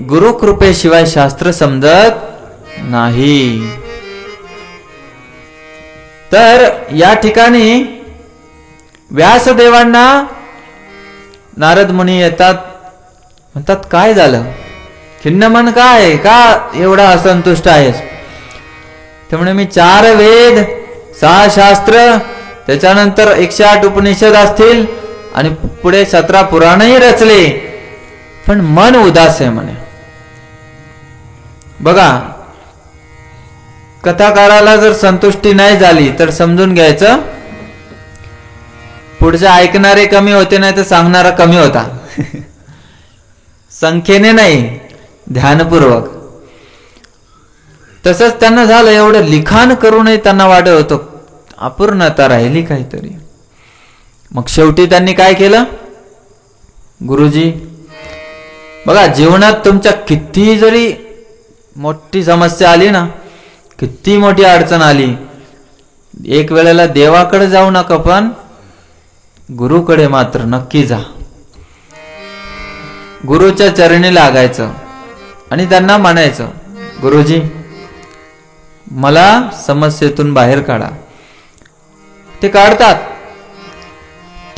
गुरु कृपेशिवाय शास्त्र समजत नाही. तर या ठिकाणी व्यासदेवांना नारद मुनी येतात, म्हणतात काय झालं, खिन्न मन काय, का एवढा असंतुष्ट आहेस? त्यामुळे मी 4 वेद 6 शास्त्र, त्याच्यानंतर 108 उपनिषद असतील आणि पुढे 17 पुराणही रचले. पण मन उदास आहे म्हणे. बघा, कथाकाराला जर संतुष्टी नाही झाली तर समजून घ्यायचं पुढचे ऐकणारे कमी होते, नाही तर सांगणारा कमी होता. संख्येने नाही, ध्यानपूर्वक. तसंच त्यांना झालं, एवढं लिखाण करूनही त्यांना वाटत होतं अपूर्णता राहिली काहीतरी. मग शेवटी त्यांनी काय केलं, गुरुजी बघा, जीवनात तुमच्या किती जरी मोठी समस्या आली ना, किती मोठी अडचण आली, एक वेळेला देवाकडे जाऊ नका, पण गुरुकडे मात्र नक्की जा. गुरुच्या चरणी लागायचं आणि त्यांना म्हणायचं, गुरुजी मला समस्येतून बाहेर काढा. ते काढतात.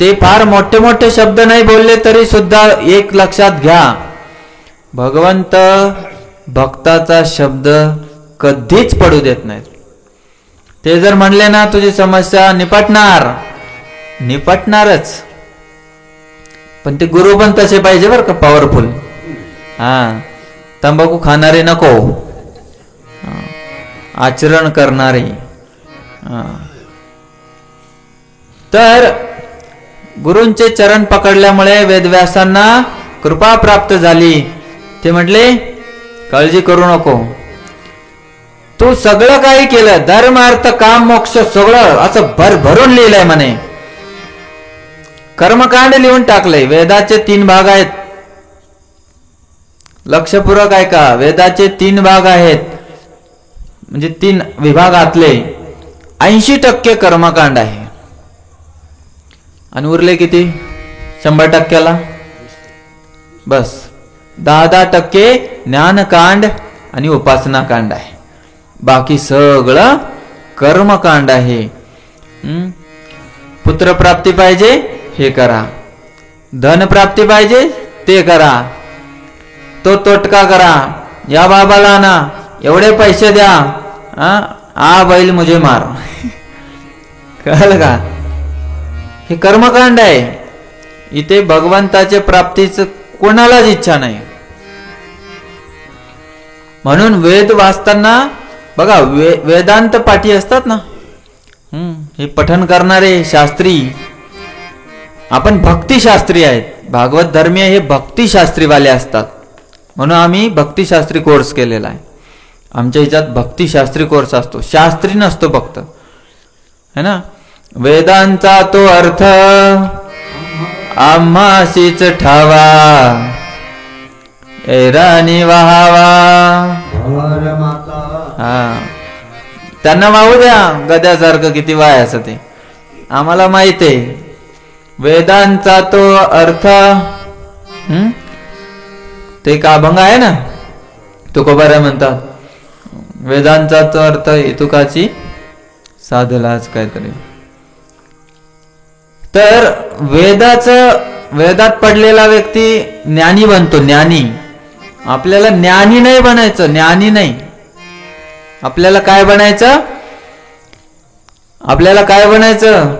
ते फार मोठे मोठे शब्द नाही बोलले तरी सुद्धा एक लक्षात घ्या, भगवंत भक्ताचा शब्द कधीच पडू देत नाहीत. ते जर म्हणले ना तुझी समस्या निपटणारच. पण ते गुरु पण तसे पाहिजे बरं का, पॉवरफुल. तंबाखू खाणारे नको, आचरण करणारे. तर गुरूंचे चरण पकडल्यामुळे वेदव्यासांना कृपा प्राप्त झाली. ते म्हटले, काळजी करू नको, तू सगळं काही केलं, धर्म अर्थ काम मोक्ष सगळं असं भरभरून लिहिलंय म्हणे. कर्मकांड लिहून टाकलंय. वेदाचे 3 भाग आहेत. लक्षपूर्वक ऐका, वेदाचे 3 भाग आहेत, म्हणजे 3 विभागातले 80% कर्मकांड आहे. आणि उरले किती? 100%ला बस 10% ज्ञानकांड आणि उपासनाकांड आहे. बाकी सगळं कर्मकांड आहे. पुत्रप्राप्ती पाहिजे, हे करा. धन प्राप्ती पाहिजे, ते करा. तो तोटका करा, या बाबाला ना एवढे पैसे द्या, बैल मुझे मार. कळलं का? हे कर्मकांड आहे. इथे भगवंताच्या प्राप्तीचं कोणालाच इच्छा नाही. म्हणून वेद वाचताना बघा, वेदांत पाठी असतात ना, हे पठन करणारे शास्त्री, आपण भक्तिशास्त्री आहेत. भागवत धर्मीय हे भक्तिशास्त्रीवाले असतात. म्हणून आम्ही भक्तिशास्त्री कोर्स केलेला आहे. आमच्या ह्याच्यात भक्तिशास्त्री कोर्स असतो, शास्त्री नसतो फक्त, है ना. वेदांचा तो अर्थ आम्हासीच ठावा, ऐराणी वाहावा. त्यांना वाहू द्या गद्यासारखं, किती वाय असं ते आम्हाला माहित आहे. वेदांचा तो अर्थ, ते का अभंग आहे ना, तुकोबारा म्हणतात, वेदांचा तो अर्थ हेतुकाची साधलाच काहीतरी. तर वेदात पडलेला व्यक्ती ज्ञानी बनतो. ज्ञानी. आपल्याला ज्ञानी नाही बनायचं, ज्ञानी नाही. आपल्याला काय बनायचं? आपल्याला काय बनायचं?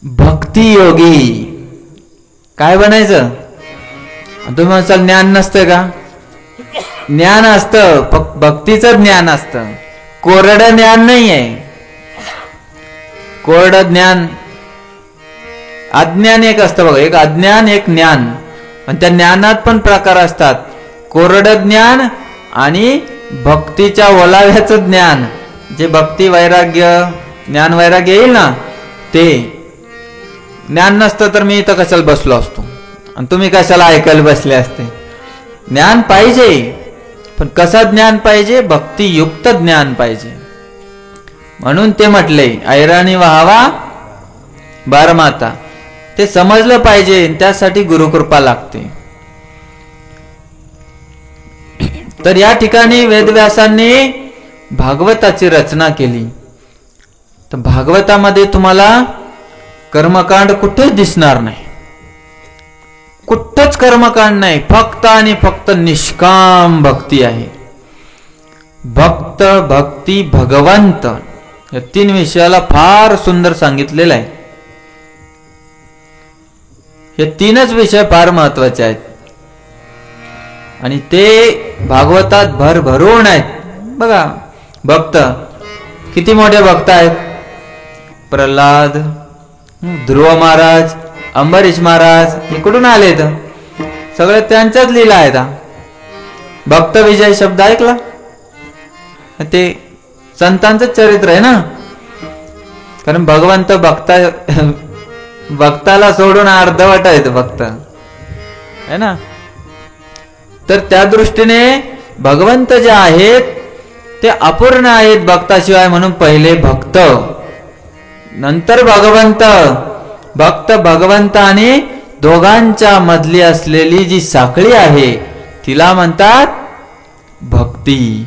भक्ती योगी. काय बनायचं? तुम्ही म्हणसाल ज्ञान नसतं का? ज्ञान असतं, भक्तीचं ज्ञान असतं. कोरडं ज्ञान नाही आहे. कोरडं ज्ञान, अज्ञान एक असतं बघा, एक अज्ञान एक ज्ञान. आणि त्या ज्ञानात पण प्रकार असतात. कोरडं ज्ञान आणि भक्तीच्या ओलाव्याचं ज्ञान. जे भक्ती वैराग्य, ज्ञान वैराग्य येईल ना, ते ज्ञान नसतं तर मी इथं कशाला बसलो असतो आणि तुम्ही कशाला ऐकायला बसले असते. ज्ञान पाहिजे, पण कसं ज्ञान पाहिजे? भक्तियुक्त ज्ञान पाहिजे. म्हणून ते म्हटले, ऐराणी वाहावा बारमाता. ते समजलं पाहिजे, त्यासाठी गुरुकृपा लागते. तर या ठिकाणी वेदव्यासांनी भागवताची रचना केली. तर भागवतामध्ये तुम्हाला कर्मकांड कुठेच दिसणार नाही, कुठंच कर्मकांड नाही. फक्त आणि फक्त निष्काम भक्ती आहे. भक्त, भक्ती, भगवंत या 3 विषयाला फार सुंदर सांगितलेलं आहे. हे 3च विषय फार महत्वाचे आहेत. आणि ते भागवतात भरभरून आहेत. बघा भक्त किती मोठे भक्त आहेत. प्रल्हाद, ध्रुव महाराज, अंबरीश महाराज हे कुठून आलेत? सगळे त्यांच्याच लीला आहेत. भक्त विजय शब्द ऐकला? ते संतांचं चरित्र आहे ना. कारण भगवंत भक्ताला सोडून अर्धवट आहेत भक्त है ना. तर त्या दृष्टीने भगवंत जे आहेत ते अपूर्ण आहेत भक्ताशिवाय. म्हणून पहिले भक्त, नंतर भगवंत. भक्त भगवंत आणि दोघांच्या मधली असलेली जी साखळी आहे तिला म्हणतात भक्ती.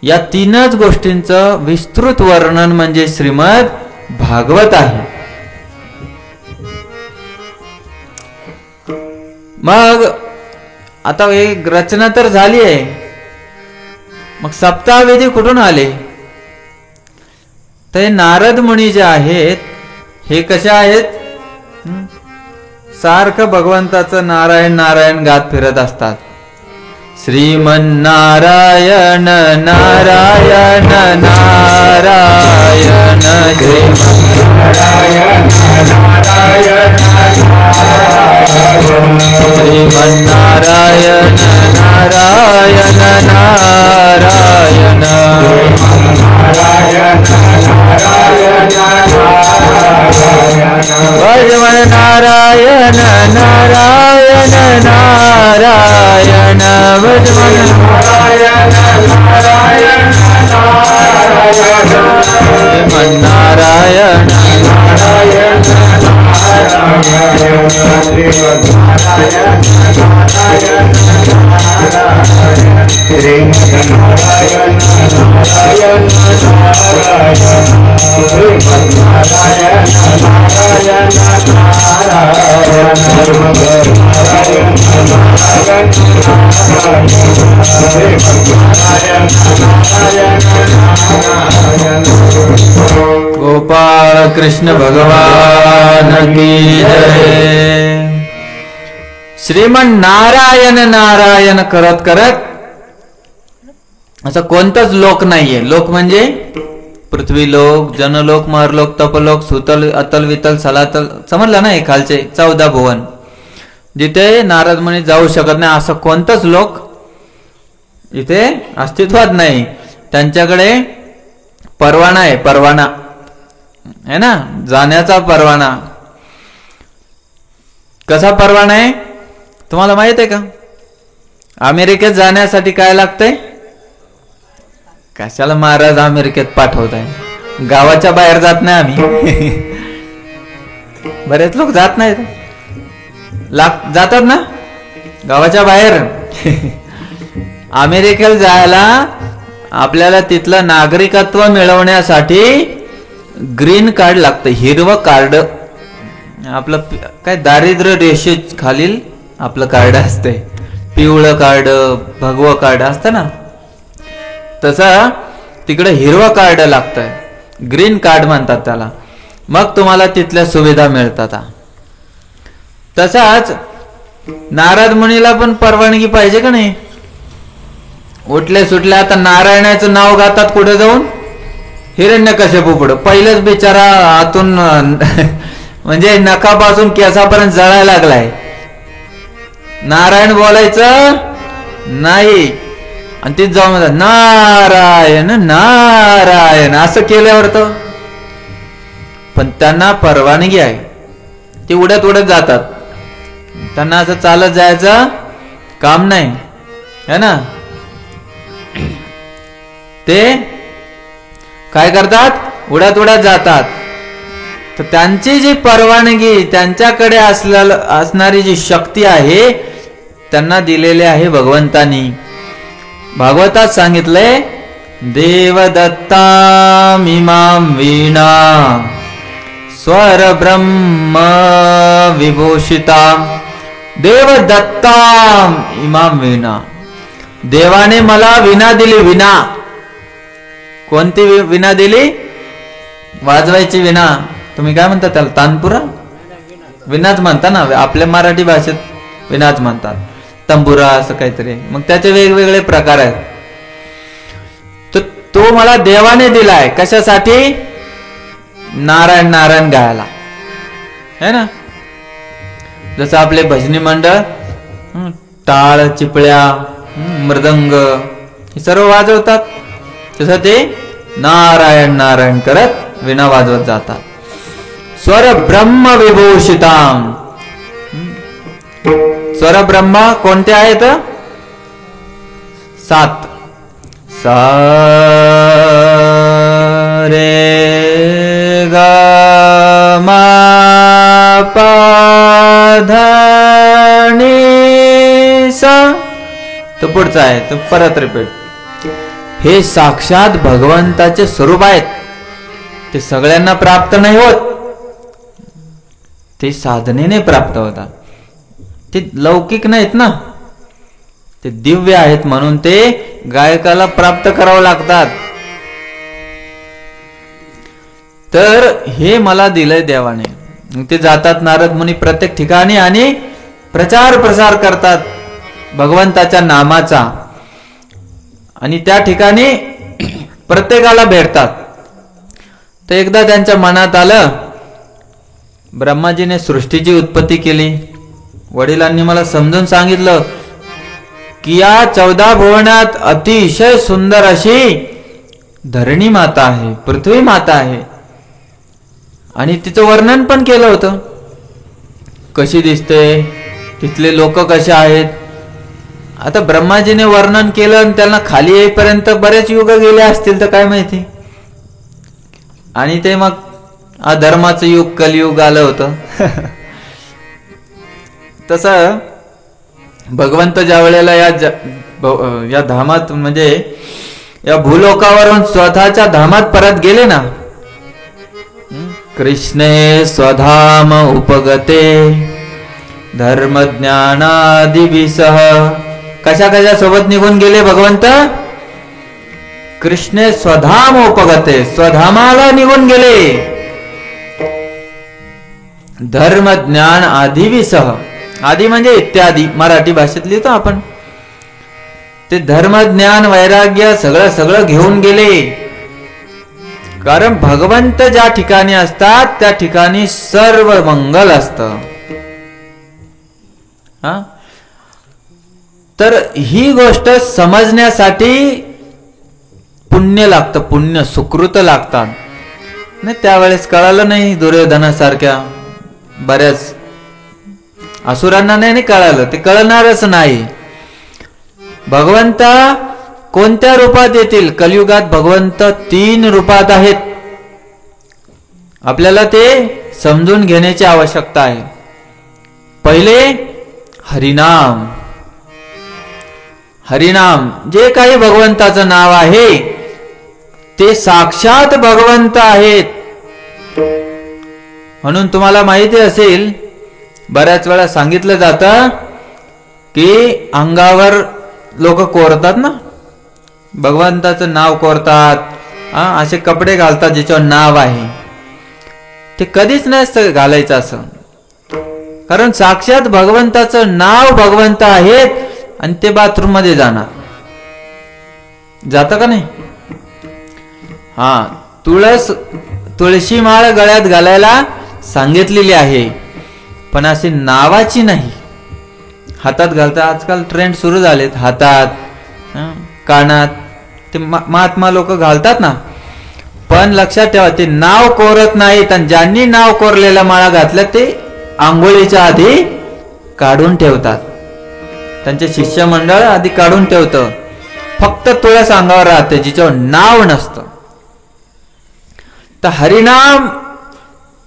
या तीनच गोष्टींचं विस्तृत वर्णन म्हणजे श्रीमद भागवत आहे. मग आता एक रचना तर झाली आहे. मग सप्ताहविधी कुठून आले? तर नारद मुनी जे आहेत हे कशा आहेत? सारखं भगवंताचं नारायण नारायण गात फिरत असतात. श्रीमन्नारायण नारायण नारायण श्रीमन्नारायण नारायण श्रीमन्नारायण नारायण नारायण भजमन नारायण नारायण नारायण भजमन नारायण नारायण नारायण नारायण गोपाल कृष्ण भगवान की जय. श्रीमन नारायण नारायण करत करत असं कोणताच लोक नाहीये. लोक म्हणजे पृथ्वीलोक, जनलोक, मरलोक, तपलोक, सुतल, अतल, वितल, सलातल, समजलं ना. हे खालचे 14 भुवन जिथे नारद मुनी जाऊ शकत नाही असं कोणताच लोक इथे अस्तित्वात नाही. त्यांच्याकडे परवाना आहे, परवाना है ना, जाण्याचा परवाना. कसा परवाना आहे तुम्हाला माहित आहे का? अमेरिकेत जाण्यासाठी काय लागतंय? कशाला महाराज अमेरिकेत पाठवत आहे? गावाच्या बाहेर जात नाही आम्ही. बरेच लोक जात नाहीत. जातात ना गावाच्या बाहेर. अमेरिकेला जायला आपल्याला तिथलं नागरिकत्व मिळवण्यासाठी ग्रीन कार्ड लागतं, हिरवं कार्ड. आपलं काय दारिद्र्य रेषे खालील आपलं कार्ड असते. पिवळं कार्ड, भगवं कार्ड असतं ना, तसं तिकडे हिरवं कार्ड लागतंय, ग्रीन कार्ड म्हणतात त्याला. मग तुम्हाला तिथल्या सुविधा मिळतात. तसाच नारद मुनीला पण परवानगी पाहिजे का नाही? उठले सुटले आता नारायणाचं नाव गातात कुठे जाऊन? हिरण्यकश्यपू पुढे. पहिलेच बिचारा आतून म्हणजे नखापासून केसापर्यंत जळायला लागलाय. नारायण बोलायचं नाही आणि तीच जाऊन म्हणतात नारायण नारायण असं केल्यावर तर. पण त्यांना परवानगी आहे, ते उडत उडत जातात. त्यांना असं चालत जायचं काम नाही है ना. ते काय करतात? उडत उडत जातात. तर त्यांची जी परवानगी, त्यांच्याकडे असणारी जी शक्ती आहे त्यांना दिलेली आहे भगवंतानी. भागवतात सांगितलंय देवदत्तामिमां वीणा स्वर ब्रह्म विभूषिता. देवदत्ताम इमाम वीणा. देवाने मला विणा दिली. विणा कोणती विणा दिली? वाजवायची विणा. तुम्ही काय म्हणता त्याला? तानपुरा विनाच म्हणता ना, आपल्या मराठी भाषेत विनाच म्हणतात. तंबुरा असं काहीतरी, मग त्याचे वेगवेगळे प्रकार आहेत. तर तो मला देवाने दिलाय कशासाठी? नारायण नारायण गायला, है ना. जसं आपले भजनी मंडळ टाळ, चिपळ्या, मृदंग हे सर्व वाजवतात, तसं ते नारायण नारायण करत विणा वाजवत जातात. स्वर ब्रह्म विभूषिताम. स्वर ब्रह्म कोणते आहेत? 7. सा रे ग म प ध नि सा. तो पुढचा आहे, तो परत रिपीट. हे साक्षात भगवंताचे स्वरूप आहेत. ते सगळ्यांना प्राप्त नाही होत, ते साधनेने प्राप्त होतात. ते लौकिक नाहीत ना, ते दिव्य आहेत, म्हणून ते गायकाला प्राप्त करावं लागतात. तर हे मला दिलंय देवाने. ते जातात नारद मुनी प्रत्येक ठिकाणी आणि प्रचार प्रसार करतात भगवंताच्या नामाचा, आणि त्या ठिकाणी प्रत्येकाला भेटतात. तर एकदा त्यांच्या मनात आलं, ब्रह्माजीने सृष्टीची उत्पत्ती केली. वडिलांनी मला समजून सांगितलं की या 14 भुवनात अतिशय सुंदर अशी धरणी माता आहे, पृथ्वी माता आहे, आणि तिचं वर्णन पण केलं होतं. कशी दिसते, तिथले लोक कसे आहेत. आता ब्रह्माजीने वर्णन केलं आणि त्यांना खाली येईपर्यंत बरेच युग गेले असतील, तर काय माहिती. आणि ते मग अधर्माचं युग, कलियुग आलं होतं. तसं भगवंत ज्या वेळेला या धामात, म्हणजे या भूलोकावरून स्वतःच्या धामात परत गेले ना, कृष्णे स्वधाम उपगते धर्मज्ञानादिभिसह. कशा कशा सोबत निघून गेले भगवंत? कृष्णे स्वधाम उपगते, स्वधामाला निघून गेले. धर्म ज्ञान आदिभिसह, आदी म्हणजे इत्यादी, मराठी भाषेत लिहितो आपण. ते धर्म ज्ञान वैराग्य सगळं सगळं घेऊन गेले. कारण भगवंत ज्या ठिकाणी असतात त्या ठिकाणी सर्व मंगल असतं. तर ही गोष्ट समजण्यासाठी पुण्य लागतं, पुण्य सुकृत लागतात. नाही त्यावेळेस कळालं नाही. दुर्योधनासारख्या बऱ्याच असुरांना नाही कळालं, ते कळणारच नाही. भगवंता कोणत्या रूपात येतील? कलियुगात भगवंत 3 रूपात आहेत. आपल्याला ते समजून घेण्याची आवश्यकता आहे. पहिले हरिनाम. हरिनाम जे काही भगवंताचं नाव आहे ते साक्षात भगवंत आहेत. म्हणून तुम्हाला माहिती असेल, बऱ्याच वेळा सांगितलं जातं की अंगावर लोक कोरतात ना, भगवंताचं नाव कोरतात. असे कपडे घालतात ज्याच्यावर नाव आहे. ते कधीच नाही घालायचं असं, कारण साक्षात भगवंताचं नाव भगवंत आहेत. आणि ते बाथरूम मध्ये जाणार, जातं का नाही? तुळशी माळ गळ्यात घालायला सांगितलेली आहे, पण अशी नावाची नाही. हातात घालतात, आजकाल ट्रेंड सुरू झालेत. हातात, कानात ते महात्मा लोक घालतात ना, पण लक्षात ठेवा ते नाव कोरत नाहीत. आणि ज्यांनी नाव कोरलेल्या माळा घातल्या ते आंघोळीच्या आधी काढून ठेवतात. त्यांचे शिष्यमंडळ आधी काढून ठेवतं. फक्त तुळस अंगावर राहते जिच्यावर नाव नसतं. तर हरिनाम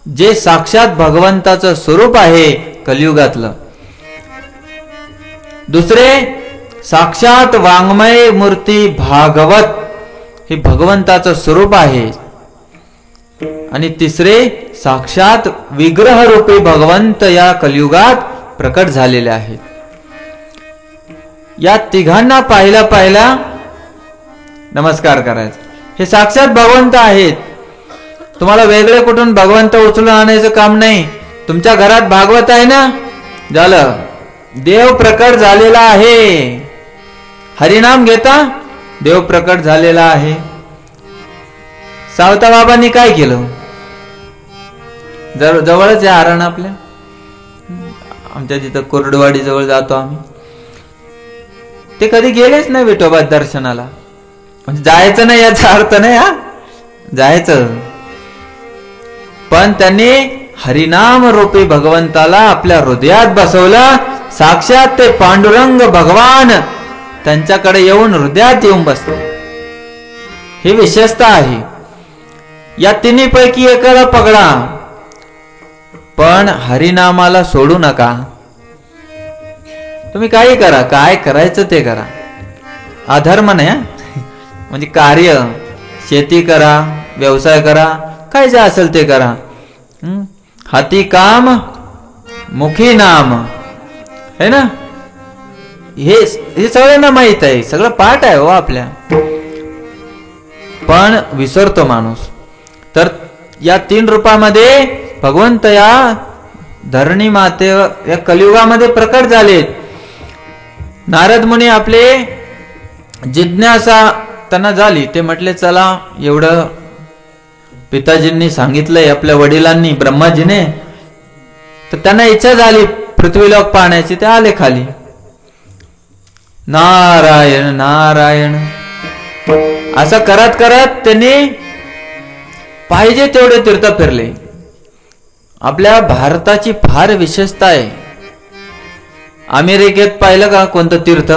जे साक्षात भगवंताचं स्वरूप आहे कलियुगातलं. दुसरे साक्षात वाङ्मय मूर्ती भागवत हे भगवंताचं स्वरूप आहे. आणि तिसरे साक्षात विग्रह रूपी भगवंत या कलियुगात प्रकट झालेले आहेत. या तिघांना पाहिला नमस्कार करायचा. हे साक्षात भगवंत आहेत. तुम्हाला वेगळे कुठून भगवंत उचलून आणायचं काम नाही. तुमच्या घरात भागवत आहे ना, झालं. देव प्रकट झालेला आहे. हरिनाम घेता देव प्रकट झालेला आहे. सावता बाबांनी काय केलं? जवळच आहे हरण आपल्या, आमच्या तिथं कोरडवाडी जवळ जातो आम्ही. ते कधी गेलेच नाही विठोबा दर्शनाला. म्हणजे जायचं नाही याचा अर्थ नाही, हा जायचं, पण त्यांनी हरिनाम रूपी भगवंताला आपल्या हृदयात बसवलं. साक्षात ते पांडुरंग भगवान त्यांच्याकडे येऊन हृदयात येऊन बसले. ही विशेषता आहे. या तिन्ही पैकी एकाला पकडा, पण हरिनामाला सोडू नका. तुम्ही काही करा, काय करायचं ते करा, अधर्म नाही. म्हणजे कार्य, शेती करा, व्यवसाय करा, काय जे असेल ते करा. हाती काम मुखी नाम, है ना. हे सगळ्यांना माहित आहे, सगळं पाठ आहे हो आपल्या, पण विसरतो माणूस. तर या 3 रूपामध्ये भगवंत या धरणी माते या कलियुगामध्ये प्रकट झालेत. नारद मुनी आपले जिज्ञासा त्यांना झाली, ते म्हटले चला एवढं पिताजींनी सांगितलंय, आपल्या वडिलांनी, ब्रह्माजीने, तर त्यांना इच्छा झाली पृथ्वीलोक पाहण्याची. ते आले खाली. नारायण नारायण असं करत करत त्यांनी पाहिजे तेवढे तीर्थ फिरले. आपल्या भारताची फार विशेषता आहे. अमेरिकेत पाहिलं का कोणतं तीर्थ?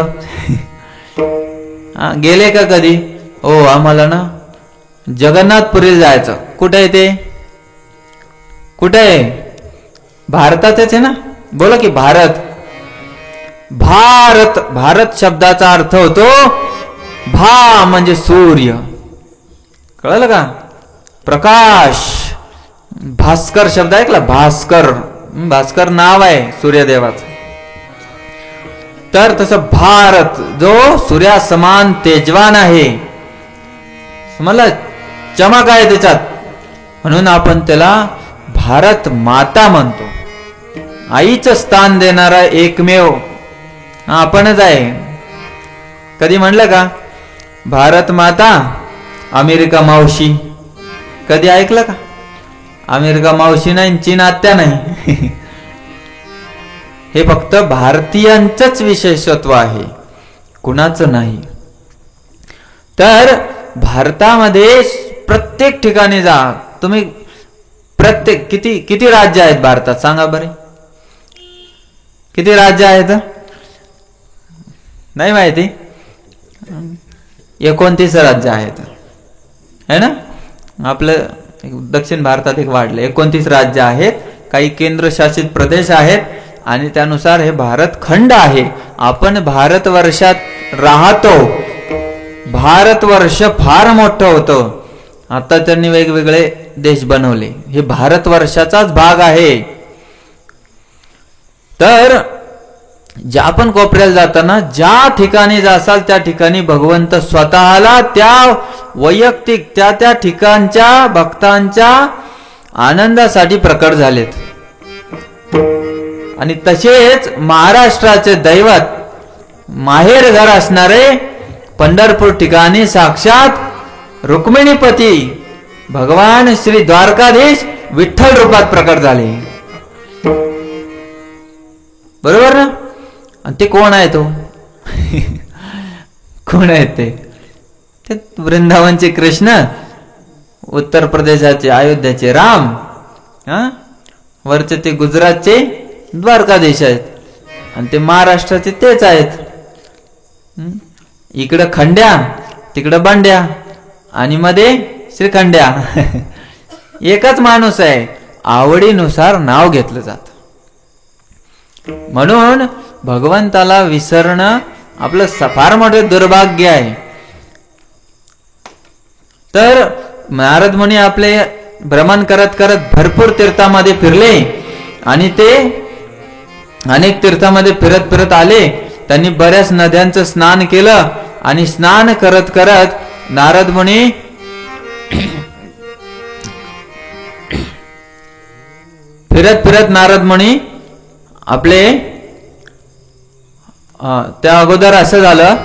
गेले का कधी? हो, आम्हाला ना जगन्नाथपुरी जायचं. कुठे आहे ते? कुठे आहे? भारतातच आहे ना. बोला की भारत. भारत, भारत शब्दाचा अर्थ होतो भा म्हणजे सूर्य. कळलं का? प्रकाश. भास्कर शब्द ऐकला? भास्कर, भास्कर नाव आहे सूर्यदेवाचं. तर तसं भारत जो सूर्यासमान तेजवान आहे, मला चमक आहे त्याच्यात, म्हणून आपण त्याला भारत माता म्हणतो. आईचं स्थान देणारा एकमेव आपणच आहे. कधी म्हणलं का भारत माता अमेरिका मावशी? कधी ऐकलं का? अमेरिका मावशी नाही, चीन आत्या नाही. हे फक्त भारतीयांचंच विशेषत्व आहे, कुणाचं नाही. तर भारतामध्ये प्रत्येक ठिकाणी जा तुम्ही. प्रत्येक किती राज्य आहेत भारतात सांगा बरे? किती राज्य आहेत? नाही माहिती? 29 राज्य आहेत, है ना. आपलं दक्षिण भारतात एक वाढलं, 29 राज्य आहेत. काही केंद्रशासित प्रदेश आहेत आणि त्यानुसार हे भारत खंड आहे. आपण भारतवर्षात राहतो. भारतवर्ष फार मोठं होतं, आता त्यांनी वेगवेगळे देश बनवले. हे भारतवर्षाचाच भाग आहे. तर ज्या पण कोपऱ्याला जाताना ज्या ठिकाणी जासाल त्या ठिकाणी भगवंत स्वतःला त्या वैयक्तिक त्या ठिकाणच्या भक्तांच्या आनंदासाठी प्रकट झालेत. आणि तसेच महाराष्ट्राचे दैवत माहेर घर असणारे पंढरपूर ठिकाणी साक्षात रुक्मिणीपती भगवान श्री द्वारकाधीश विठ्ठल रूपात प्रकट झाले. बरोबर ना. आणि ते कोण आहे? तो कोण आहेत ते वृंदावनचे कृष्ण, उत्तर प्रदेशाचे अयोध्याचे राम, वरचे ते गुजरातचे द्वारकाधीश आहेत, आणि ते महाराष्ट्राचे तेच आहेत. इकडं खंड्या, तिकडं बांड्या, आणि मध्ये श्रीखंड्या. एकच माणूस आहे, आवडीनुसार नाव घेतलं जात. म्हणून भगवंताला विसरणं आपलं फार मोठं दुर्भाग्य आहे. तर नारद मुनी आपले भ्रमण करत करत भरपूर तीर्थामध्ये फिरले, आणि ते अनेक तीर्थामध्ये फिरत फिरत आले. त्यांनी बऱ्याच नद्यांचं स्नान केलं, आणि स्नान करत करत नारद मुनी फिरत फिरत नारद मुनी आपले त्या अगोदर असं झालं,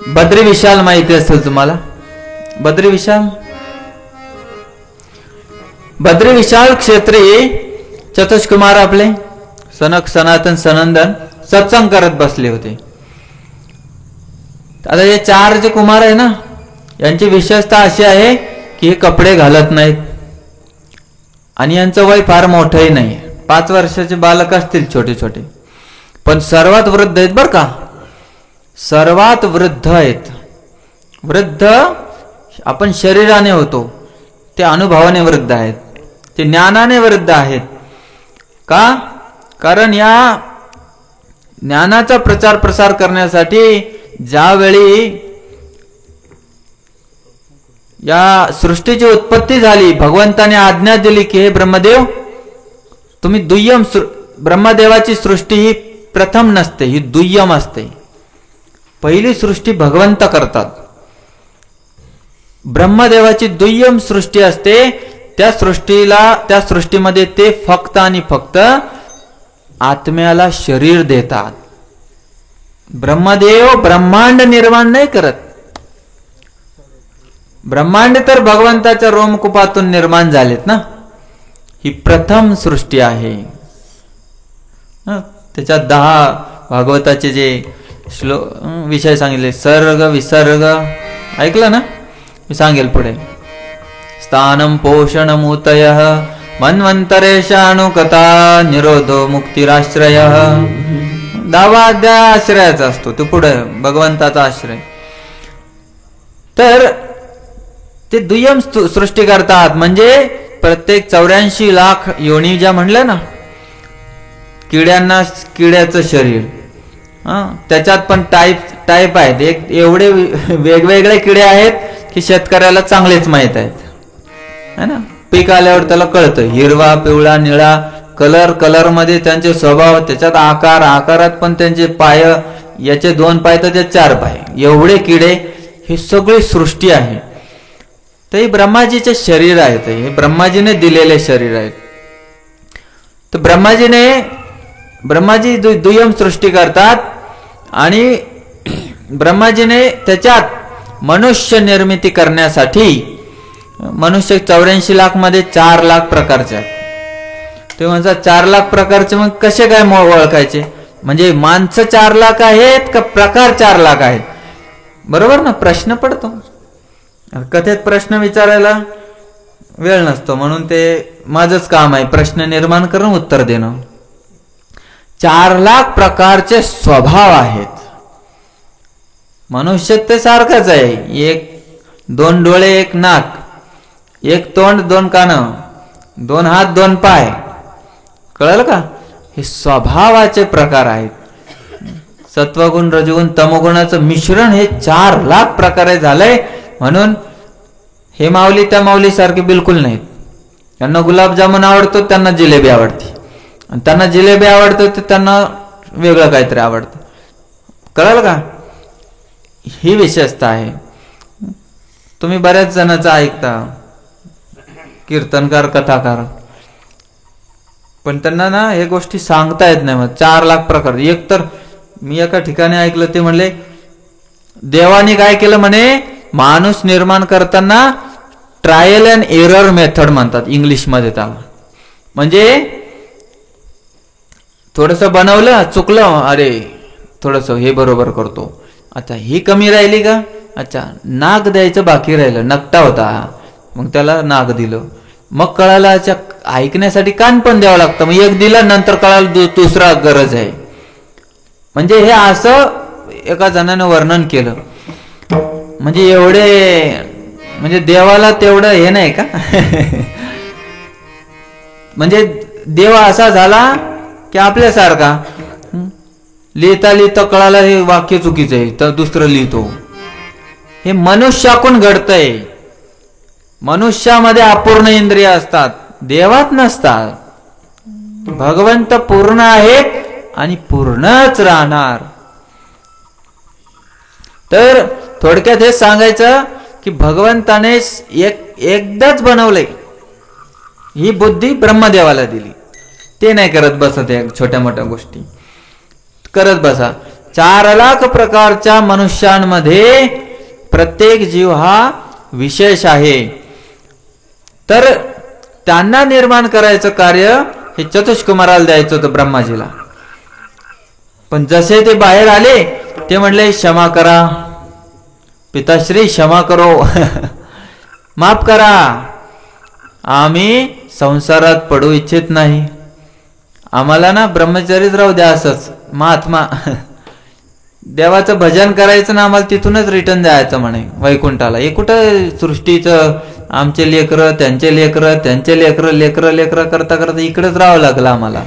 बद्री विशाल माहिती असेल तुम्हाला. बद्री विशाल क्षेत्री चतुष्कुमार आपले सनक सनातन सनंदन सत्संग करत बसले होते. आता हे 4 जे कुमार आहे ना, यांची विशेषता अशी आहे की हे कपडे घालत नाहीत आणि यांचं वय फार मोठंही नाही. 5 वर्षाचे बालक असतील छोटे छोटे, पण सर्वात वृद्ध आहेत बरं का. सर्वात वृद्ध आहेत. वृद्ध आपण शरीराने होतो, ते अनुभवाने वृद्ध आहेत, ते ज्ञानाने वृद्ध आहेत. का? कारण या ज्ञानाचा प्रचार प्रसार करण्यासाठी ज्यावेळी या सृष्टीची उत्पत्ती झाली, भगवंताने आज्ञा दिली की हे ब्रह्मदेव, तुम्ही दुय्यम, ब्रह्मदेवाची सृष्टी ही प्रथम नसते, ही दुय्यम असते. पहिली सृष्टी भगवंत करतात. ब्रह्मदेवाची दुय्यम सृष्टी असते. त्या सृष्टीमध्ये ते फक्त आणि फक्त आत्म्याला शरीर देतात. ब्रह्मदेव ब्रह्मांड निर्माण नाही करत. ब्रह्मांड तर भगवंताच्या रोमकुपातून निर्माण झालेत ना. ही प्रथम सृष्टी आहे. त्याच्यात 10 भागवताचे जे विषय सांगितले, सर्ग विसर्ग ऐकलं ना, मी सांगेल पुढे. स्थानम पोषण मूतय मन्वंतरेशानुकथा निरोधो मुक्तिराश्रय. 10वा अध्याय आश्रयाचा असतो, तो पुढे भगवंताचा आश्रय. तर ते दुय्यम सृष्टी करतात. म्हणजे प्रत्येक 84 लाख योनी ज्या म्हणलं ना, किड्यांना किड्याचं शरीर, त्याच्यात पण टाईप आहेत. एवढे वेगवेगळे किडे आहेत की शेतकऱ्याला चांगलेच माहित आहेत, है ना. पीक आल्यावर त्याला कळतं, हिरवा, पिवळा, निळा कलर मध्ये त्यांचे स्वभाव, त्याच्यात आकारात पण त्यांचे पाय, याचे 2 पाय तर त्याचे 4 पाय, एवढे किडे. ही सगळी सृष्टी आहे. तर हे ब्रह्माजीचे शरीर आहेत, हे ब्रह्माजीने दिलेले शरीर आहेत. तर ब्रह्माजी दुय्यम सृष्टी करतात आणि ब्रह्माजीने त्याच्यात मनुष्य निर्मिती करण्यासाठी, मनुष्य 84 लाख मध्ये 4 लाख प्रकारचे आहेत. ते म्हणतात 4 लाख प्रकारचे, मग कसे काय ओळखायचे? म्हणजे माणसं 4 लाख आहेत का प्रकार 4 लाख आहेत? बरोबर ना, प्रश्न पडतो. कथेत प्रश्न विचारायला वेळ नसतो, म्हणून ते माझंच काम आहे, प्रश्न निर्माण करून उत्तर देणं. 4 लाख प्रकारचे स्वभाव आहेत. मनुष्य ते सारखंच आहे. 2 डोळे, 1 नाक, 1 तोंड, 2 कान, 2 हात, 2 पाय. कळलं का? हे स्वभावाचे प्रकार आहेत. सत्वगुण, रजगुण, तमोगुणाचं मिश्रण हे 4 लाख प्रकारे झालंय. म्हणून हे माऊली त्या माऊली सारखे बिलकुल नाहीत. त्यांना गुलाबजामुन आवडतो, त्यांना जिलेबी आवडते, आणि त्यांना जिलेबी आवडतं तर त्यांना वेगळं काहीतरी आवडतं. कळलं का? ही विशेषता आहे. तुम्ही बऱ्याच जणांचं ऐकता, कीर्तनकार, कथाकार, पण त्यांना ना हे गोष्टी सांगता येत नाही. मग 4 लाख प्रकार. एक तर मी एका ठिकाणी ऐकलं, ते म्हणले देवाने काय केलं म्हणे, माणूस निर्माण करताना ट्रायल अँड एरर मेथड म्हणतात इंग्लिशमध्ये त्याला. म्हणजे थोडस बनवलं, चुकलं, अरे थोडस हे बरोबर करतो, अच्छा ही कमी राहिली का, अच्छा नाक द्यायचं बाकी राहिलं, नकटा होता, मग त्याला नाक दिलं. मग कळालं अच्छा ऐकण्यासाठी कान पण द्यावं लागतं, मग एक दिला, नंतर कळालं दुसरा गरज आहे. म्हणजे हे असं एका जणाने वर्णन केलं. म्हणजे एवढे, म्हणजे देवाला तेवढं हे नाही का म्हणजे देव असा झाला की आपल्यासारखा लिहिता लिहिता कळाला हे वाक्य चुकीचं आहे तर दुसरं लिहितो. हे मनुष्याकडून घडतंय. मनुष्यामध्ये अपूर्ण इंद्रिय असतात, देवात नसतात. भगवंत पूर्ण आहेत आणि पूर्णच राहणार. तर थोडक्यात हे सांगायचं की भगवंताने एकदाच बनवलंय. ही बुद्धी ब्रह्मदेवाला दिली. ते नाही करत बसत, छोट्या मोठ्या गोष्टी करत बसा. 4 लाख प्रकारच्या मनुष्यांमध्ये प्रत्येक जीव हा विशेष आहे. तर त्यांना निर्माण करायचं कार्य हे चतुष्कुमाराला द्यायचं होतं ब्रह्माजीला. पण जसे ते बाहेर आले ते म्हणले क्षमा करा पिताश्री, क्षमा करो माफ करा, आम्ही संसारात पडू इच्छित नाही, आम्हाला ना ब्रह्मचर्यच राहू द्या असंच. महात्मा देवाचं भजन करायचं ना आम्हाला तिथूनच रिटर्न द्यायचं म्हणे वैकुंठाला. हे कुठं सृष्टीचं आमचे लेकरं त्यांचे लेकरं त्यांचे लेकरं लेकरं लेकरं करता करता इकडेच राहावं लागलं आम्हाला.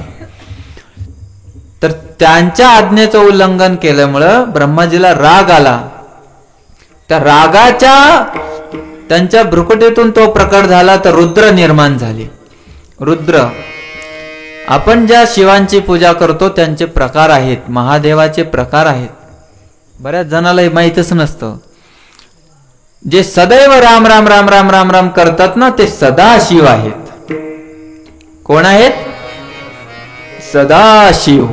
तर त्यांच्या आज्ञेचं उल्लंघन केल्यामुळं ब्रह्माजीला राग आला. त्या रागाच्या त्यांच्या भ्रुकुटीतून तो प्रकट झाला तर रुद्र निर्माण झाले. रुद्र आपण ज्या शिवांची पूजा करतो त्यांचे प्रकार आहेत, महादेवाचे प्रकार आहेत. बऱ्याच जणाला हे माहीतच नसतं. जे सदैव राम राम राम राम राम राम करतात ना ते सदाशिव आहेत. कोण आहेत? सदाशिव.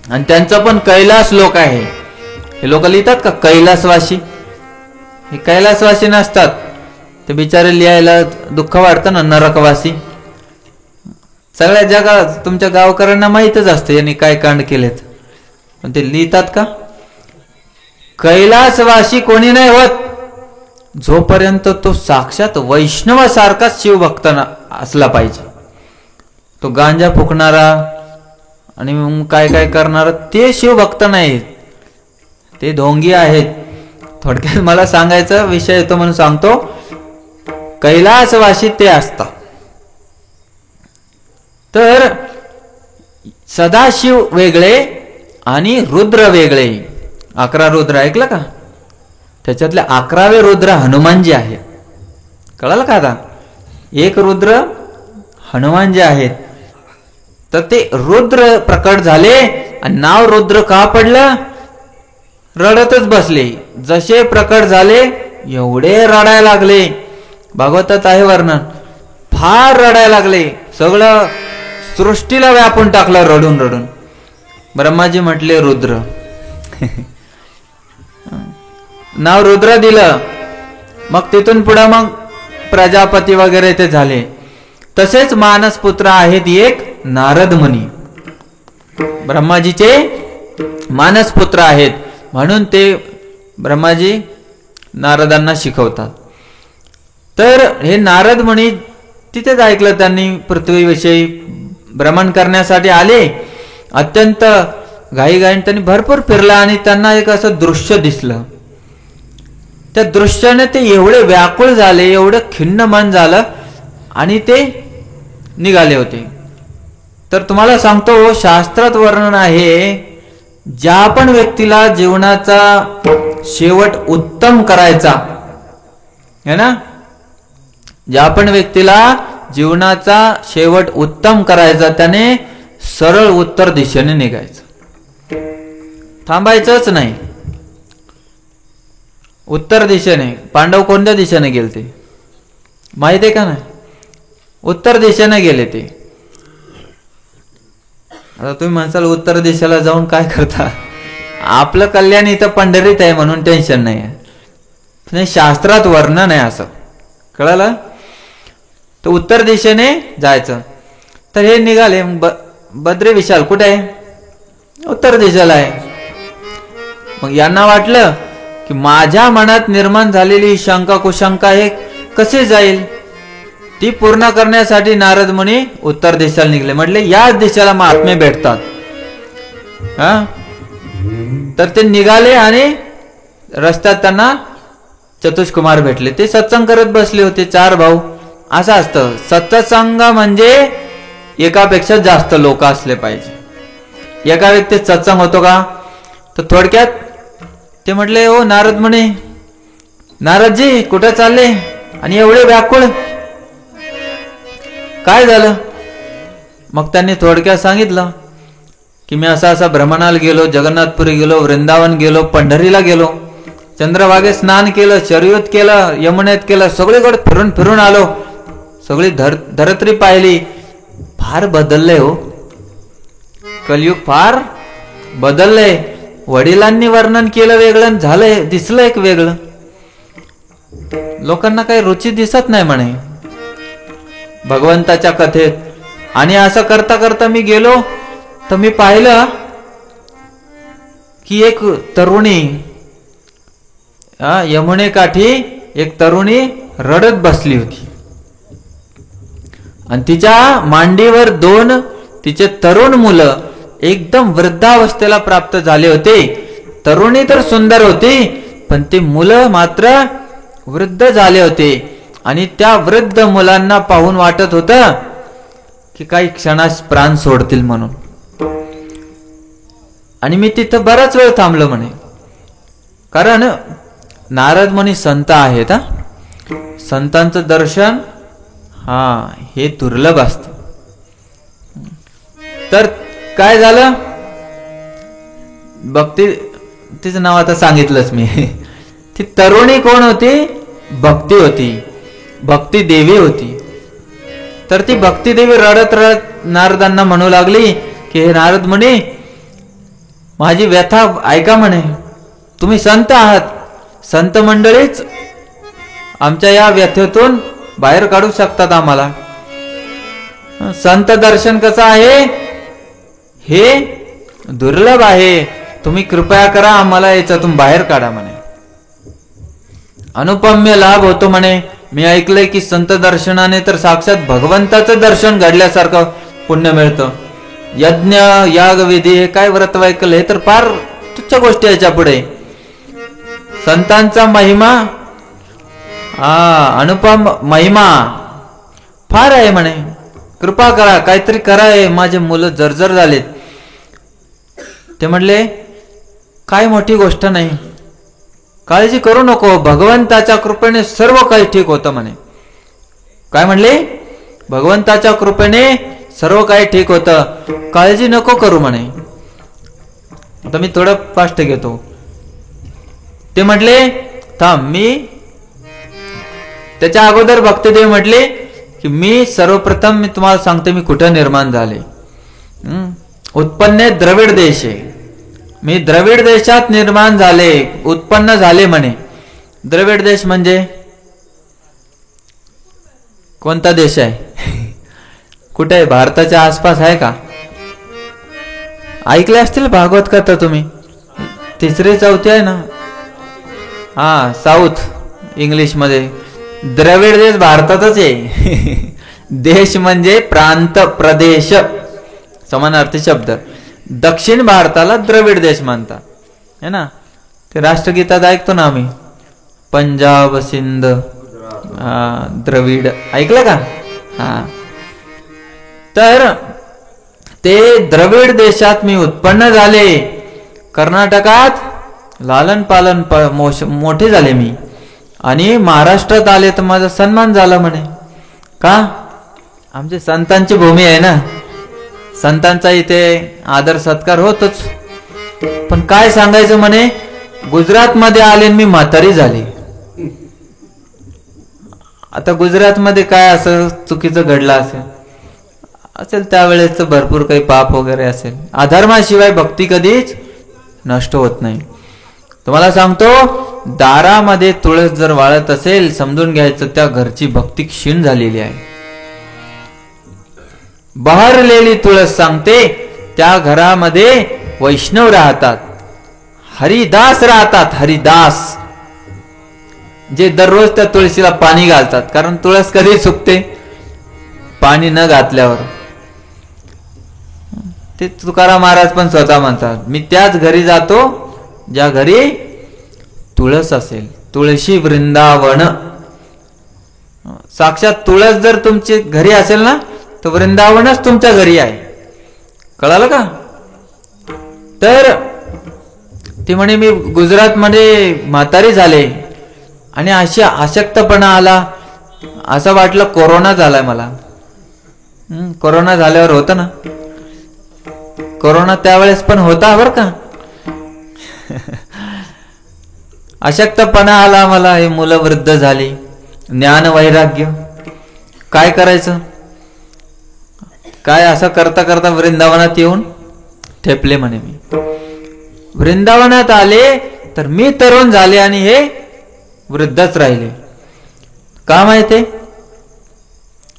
आणि त्यांचं पण कैलास लोक आहे. हे लोक लिहितात का कैलासवासी? हे कैलासवासी नसतात. ते बिचारे लिहायला दुःख वाटतं ना, नरकवासी. सगळ्या जगात तुमच्या गावकऱ्यांना माहीतच असतं यांनी काय कांड केलेत, पण ते लिहितात का? कैलासवासी कोणी नाही होत जोपर्यंत तो साक्षात वैष्णवासारखा शिवभक्त असला पाहिजे. तो गांजा फुकणारा आणि मग काय काय करणारा ते शिवभक्त नाहीत, ते ढोंगी आहेत. थोडक्यात मला सांगायचा विषय येतो म्हणून सांगतो. कैलासवासी ते असतात. तर सदाशिव वेगळे आणि रुद्र वेगळे. 11 रुद्र ऐकलं का? त्याच्यातले 11वे रुद्र हनुमानजी आहेत. कळालं का आता? एक रुद्र हनुमानजी आहेत. तर ते रुद्र प्रकट झाले आणि नाव रुद्र का पडलं? रडतच बसले. जसे प्रकट झाले एवढे रडायला लागले. भागवतात आहे वर्णन. फार रडायला लागले. सगळं सृष्टीला व्यापून टाकलं रडून रडून. ब्रह्माजी म्हटले रुद्र. नाव रुद्र दिलं. मग तिथून पुढे मग प्रजापती वगैरे ते झाले. तसेच मानस पुत्र आहेत एक नारद मुनी. ब्रह्माजीचे मानस पुत्र आहेत म्हणून ते ब्रह्माजी नारदांना शिकवतात. तर हे नारद मुनी तिथेच ऐकलं त्यांनी. पृथ्वीविषयी भ्रमण करण्यासाठी आले. अत्यंत घाईघाईने त्यांनी भरपूर फिरला आणि त्यांना एक असं दृश्य दिसलं. त्या दृश्याने ते एवढे व्याकुळ झाले, एवढं खिन्न मन झालं आणि ते निघाले होते. तर तुम्हाला सांगतो शास्त्रात वर्णन आहे, ज्या पण व्यक्तीला जीवनाचा शेवट उत्तम करायचा है ना, ज्या पण व्यक्तीला जीवनाचा शेवट उत्तम करायचा त्याने सरळ उत्तर दिशेने निघायचं, थांबायचंच नाही. उत्तर दिशेने. पांडव कोणत्या दिशेने गेले ते माहिती आहे का नाही? उत्तर दिशेने गेले ते. आता तुम्ही म्हणसाल उत्तर दिशेला जाऊन काय करता? आपलं कल्याण इथं पंढरीत आहे म्हणून टेन्शन नाही आहे. शास्त्रात वर्णन आहे असं. कळलं? तर उत्तर दिशेने जायचं. तर हे निघाले. बद्री विशाल कुठे आहे? उत्तर दिशेला आहे. मग यांना वाटलं की माझ्या मनात निर्माण झालेली शंका कुशंका हे कसे जाईल, ती पूर्ण करण्यासाठी नारद मुनी उत्तर दिशेला निघले. म्हटले याच दिशेला महात्मे भेटतात. तर ते निघाले आणि रस्त्यात त्यांना चतुष्कुमार भेटले. ते सत्संग करत बसले होते, 4 भाऊ. असं असतं सत्संग म्हणजे एकापेक्षा जास्त लोक असले पाहिजे. एका व्यक्तीत सत्संग होतो का? तर थोडक्यात ते म्हटले ओ नारद मुनी, नारदजी कुठे चालले आणि एवढे व्याकुळ काय झालं? मग त्यांनी थोडक्यात सांगितलं की मी असा असा भ्रमणाला गेलो, जगन्नाथपुरी गेलो, वृंदावन गेलो, पंढरीला गेलो, चंद्रभागेत स्नान केलं, शर्युत केलं, यमुनेत केलं, सगळीकडे फिरून फिरून आलो, सगळी धरत्री पाहिली. फार बदललंय हो, कलियुग फार बदललंय. वडिलांनी वर्णन केलं वेगळं, झालंय दिसलं एक वेगळं, लोकांना काही रुची दिसत नाही म्हणे भगवंताच्या कथेत. आणि असं करता करता मी गेलो तर मी पाहिलं की एक तरुणी, यमुनेकाठी एक तरुणी रडत बसली होती आणि तिच्या मांडीवर 2 तिचे तरुण मुलं एकदम वृद्धावस्थेला प्राप्त झाले होते. तरुणी तर सुंदर होती पण ते मुलं मात्र वृद्ध झाले होते. आणि त्या वृद्ध मुलांना पाहून वाटत होतं की काही क्षणात प्राण सोडतील म्हणून. आणि मी तिथं बराच वेळ थांबलो म्हणे, कारण नारद मुनी संत आहेत. संतांचं दर्शन हे दुर्लभ असतं. तर काय झालं, भक्ती, तिचं नाव आता सांगितलंच मी. ती तरुणी कोण होती? भक्ती होती, भक्ती देवी होती. तर ती भक्ती देवी रडत रडत नारदांना म्हणू लागली की हे नारद मुनी, माझी व्यथा ऐका म्हणे. तुम्ही संत आहात, संत मंडळीच आमच्या या व्यथेतून बाहेर काढू शकतात आम्हाला. संत दर्शन कसं आहे हे दुर्लभ आहे, तुम्ही कृपया करा आम्हाला याच्यातून बाहेर काढा म्हणे. अनुपम्य लाभ होतो म्हणे. मी ऐकलंय की संत दर्शनाने तर साक्षात भगवंताचं दर्शन घडल्यासारखं पुण्य मिळतं. यज्ञ याग विधी हे काय व्रत वैकल हे तर फार तुच्छ गोष्टी याच्या पुढे. संतांचा महिमा अनुपम महिमा फार आहे म्हणे. कृपा करा, काहीतरी करा, माझे मुलं जर्जर झालेत. ते म्हणले काय मोठी गोष्ट नाही, काळजी करू नको, भगवंताच्या कृपेने सर्व काही ठीक होतं म्हणे. काय म्हणले? भगवंताच्या कृपेने सर्व काही ठीक होतं, काळजी नको करू म्हणे. आता मी थोडं फास्ट घेतो. ते म्हटले थांब, मी त्याच्या अगोदर भक्तिदेव म्हटले की मी सर्वप्रथम मी तुम्हाला सांगते मी कुठे निर्माण झाले. उत्पन्न द्रविड देश आहे, मी द्रविड देशात निर्माण झाले, उत्पन्न झाले म्हणे. द्रविड देश म्हणजे कोणता देश आहे? कुठे आहे? भारताच्या आसपास आहे का? ऐकले असतील भागवत कथा तुम्ही, 3री 4थी आहे ना. साऊथ इंग्लिश मध्ये. द्रविड देश भारतातच आहे. देश म्हणजे प्रांत, प्रदेश, समानार्थी शब्द. दक्षिण भारताला द्रविड देश मानतात है ना. ते राष्ट्रगीतात ऐकतो ना आम्ही, पंजाब, सिंध, द्रविड, ऐकलं का? तर ते द्रविड देशात मी उत्पन्न झाले. कर्नाटकात लालन पालन मोठे झाले मी. आणि महाराष्ट्रात आले तर माझा सन्मान झाला म्हणे. का? आमची संतांची भूमी आहे ना, संतांचा इथे आदर सत्कार होतोच. पण काय सांगायचं म्हणे, गुजरात मध्ये आले मी म्हातारी झाली. आता गुजरात मध्ये काय असं चुकीचं घडलं असेल त्यावेळेस भरपूर काही पाप वगैरे असेल. अधर्माशिवाय भक्ती कधीच नष्ट होत नाही. तुम्हाला सांगतो, दारामध्ये तुळस जर वाळत असेल समजून घ्यायचं त्या घरची भक्ती क्षीण झालेली आहे. बहरलेली तुळस सांगते त्या घरामध्ये वैष्णव राहतात, हरिदास राहतात. हरिदास जे दररोज त्या तुळशीला पाणी घालतात, कारण तुळस कधी सुकते पाणी न घातल्यावर. ते तुकाराम महाराज पण स्वतः म्हणतात, मी त्याच घरी जातो ज्या घरी तुळस असेल. तुळशी वृंदावन. साक्षात तुळस जर तुमची घरी असेल ना तर वृंदावनच तुमच्या घरी आहे. कळालं का? तर ती म्हणे मी गुजरात मध्ये म्हातारी झाले आणि अशी अशक्तपणा आला, असं वाटलं कोरोना झालाय मला. कोरोना झाल्यावर होतं ना, कोरोना त्यावेळेस पण होता बरं का. अशक्तपणा आला मला, हे मुलं वृद्ध झाली, ज्ञान वैराग्य, काय करायचं? काय असं करता करता वृंदावनात येऊन ठेपले म्हणे मी. वृंदावनात आले तर मी तरुण झाले आणि हे वृद्धच राहिले. का माहिती?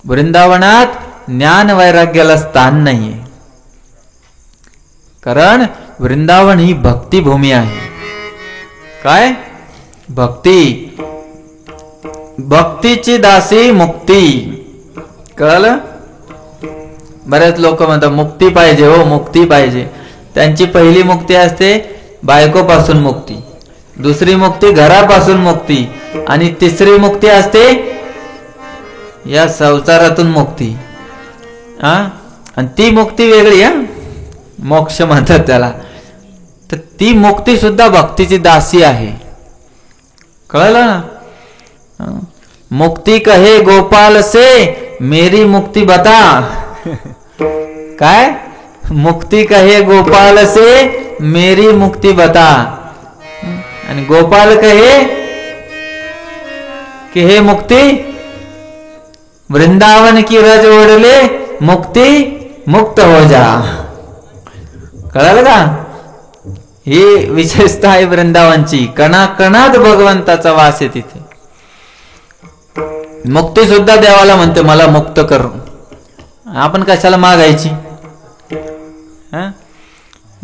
वृंदावनात ज्ञान वैराग्याला स्थान नाहीये. कारण वृंदावन ही भक्ती भूमी आहे. काय? भक्ती. भक्तीची दासी मुक्ती. कळलं? बरेच लोक म्हणतात मुक्ती पाहिजे, हो मुक्ती पाहिजे. त्यांची पहिली मुक्ती असते बायकोपासून मुक्ती, दुसरी मुक्ती घरापासून मुक्ती, आणि तिसरी मुक्ती असते या संसारातून मुक्ती. आणि ती मुक्ती वेगळी, मोक्ष म्हणतात त्याला. तर ती मुक्ती सुद्धा भक्तीची दासी आहे. कळलं ना? मुक्ती कहे गोपाल से मेरी मुक्ती बता. काय? मुक्ती कहे गोपाल से मेरी मुक्ती बता. आणि गोपाल कहे कि हे मुक्ती वृंदावन की रज ओढले मुक्ती मुक्त हो जा. कळलं का? ही विशेषता आहे वृंदावनची. कणाकणात भगवंताचा वास आहे तिथे. मुक्ती सुद्धा देवाला म्हणते मला मुक्त कर. आपण कशाला मागायची?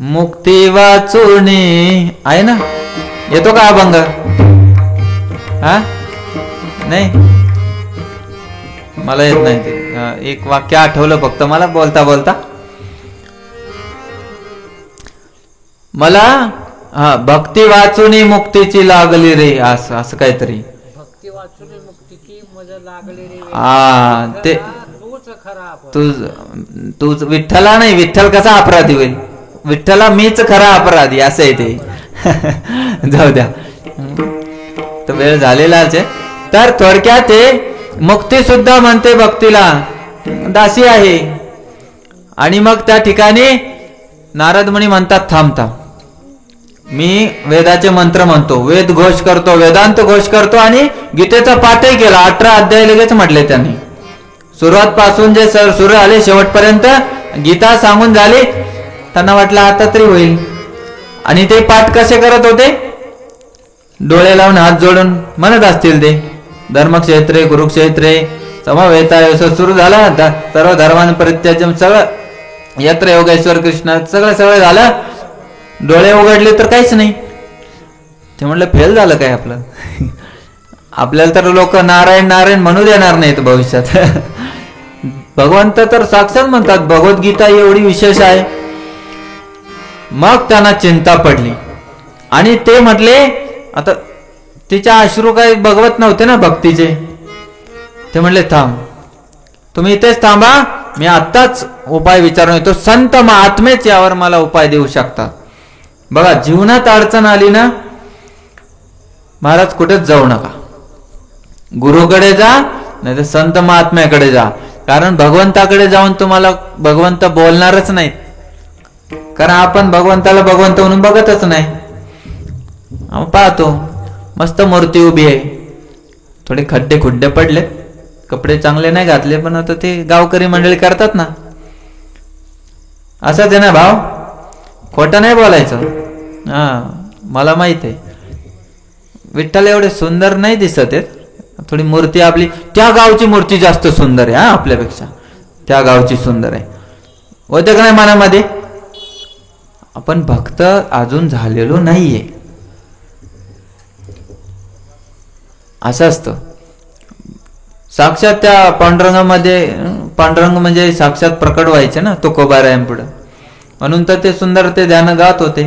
मुक्ती वाचुनी आहे ना. येतो का अभंग? नाही, मला येत नाही ते. एक वाक्य आठवलं फक्त मला बोलता बोलता. मला भक्ती वाचुनी मुक्तीची लागली रे, असं असं काहीतरी. भक्ती वाचुनी मुक्तीची मज लागली रे. ते तूच विठ्ठला नाही. विठ्ठल कसा अपराधी होईल? विठ्ठला मीच खरा अपराधी असं आहे ते. जाऊ द्या, तर वेळ झालेलाच आहे. तर थोडक्यात ते मुक्ती सुद्धा म्हणते भक्तीला दासी आहे. आणि मग त्या ठिकाणी नारद मुनी म्हणतात थांबता, मी वेदाचे मंत्र म्हणतो, वेद घोष करतो, वेदांत घोष करतो, आणि गीतेचा पाठही केला. 18 अध्याय लगेच म्हटले त्यांनी. सुरुवात पासून जे सुरू आले शेवटपर्यंत गीता सांगून झाली. त्यांना वाटलं आता तरी होईल. आणि ते पाठ कसे करत होते? डोळे लावून हात जोडून म्हणत असतील ते. धर्मक्षेत्रे कुरुक्षेत्रे समवेताय सुरू झाला. सर्व धर्मान परित्याज्य सगळं यत्र योगेश्वर कृष्ण सगळं झालं. डोळे उघडले तर काहीच नाही. ते म्हटलं फेल झालं काय आपलं? आपल्याला तर लोक नारायण नारायण म्हणू देणार नाहीत भविष्यात. भगवंत तर साक्षात म्हणतात. भगवद्गीता एवढी विशेष आहे. मग त्यांना चिंता पडली आणि ते म्हटले आता तिच्या अश्रू काही बघवत नव्हते ना भक्तीचे. ते म्हणले थांब, तुम्ही इथेच थांबा, मी आत्ताच उपाय विचारून येतो. संत महात्मेच यावर मला उपाय देऊ शकतात. बघा, जीवनात अडचण आली ना महाराज कुठेच जाऊ नका. गुरुकडे जा, नाही तर संत महात्म्याकडे जा. कारण भगवंताकडे जाऊन तुम्हाला भगवंत बोलणारच नाहीत. कारण आपण भगवंताला भगवंत म्हणून बघतच नाही. आपण पाहतो मस्त मूर्ती उभी आहे, थोडे खड्डे खुड्डे पडले, कपडे चांगले नाही घातले, पण आता ते गावकरी मंडळी करतात ना. असंच आहे ना भाव, खोटं नाही बोलायचं. मला माहित आहे विठ्ठल एवढे सुंदर नाही दिसत आहेत. थोडी मूर्ती आपली त्या गावची मूर्ती जास्त सुंदर आहे आपल्यापेक्षा. त्या गावची सुंदर आहे होते का नाही मनामध्ये. आपण भक्त अजून झालेलो नाहीये, असं असतं. साक्षात त्या पांडुरंगामध्ये, पांडुरंग म्हणजे साक्षात प्रकट व्हायचे ना तुकोबारायांपुढे, म्हणून तर ते सुंदर ते ध्यान गात होते.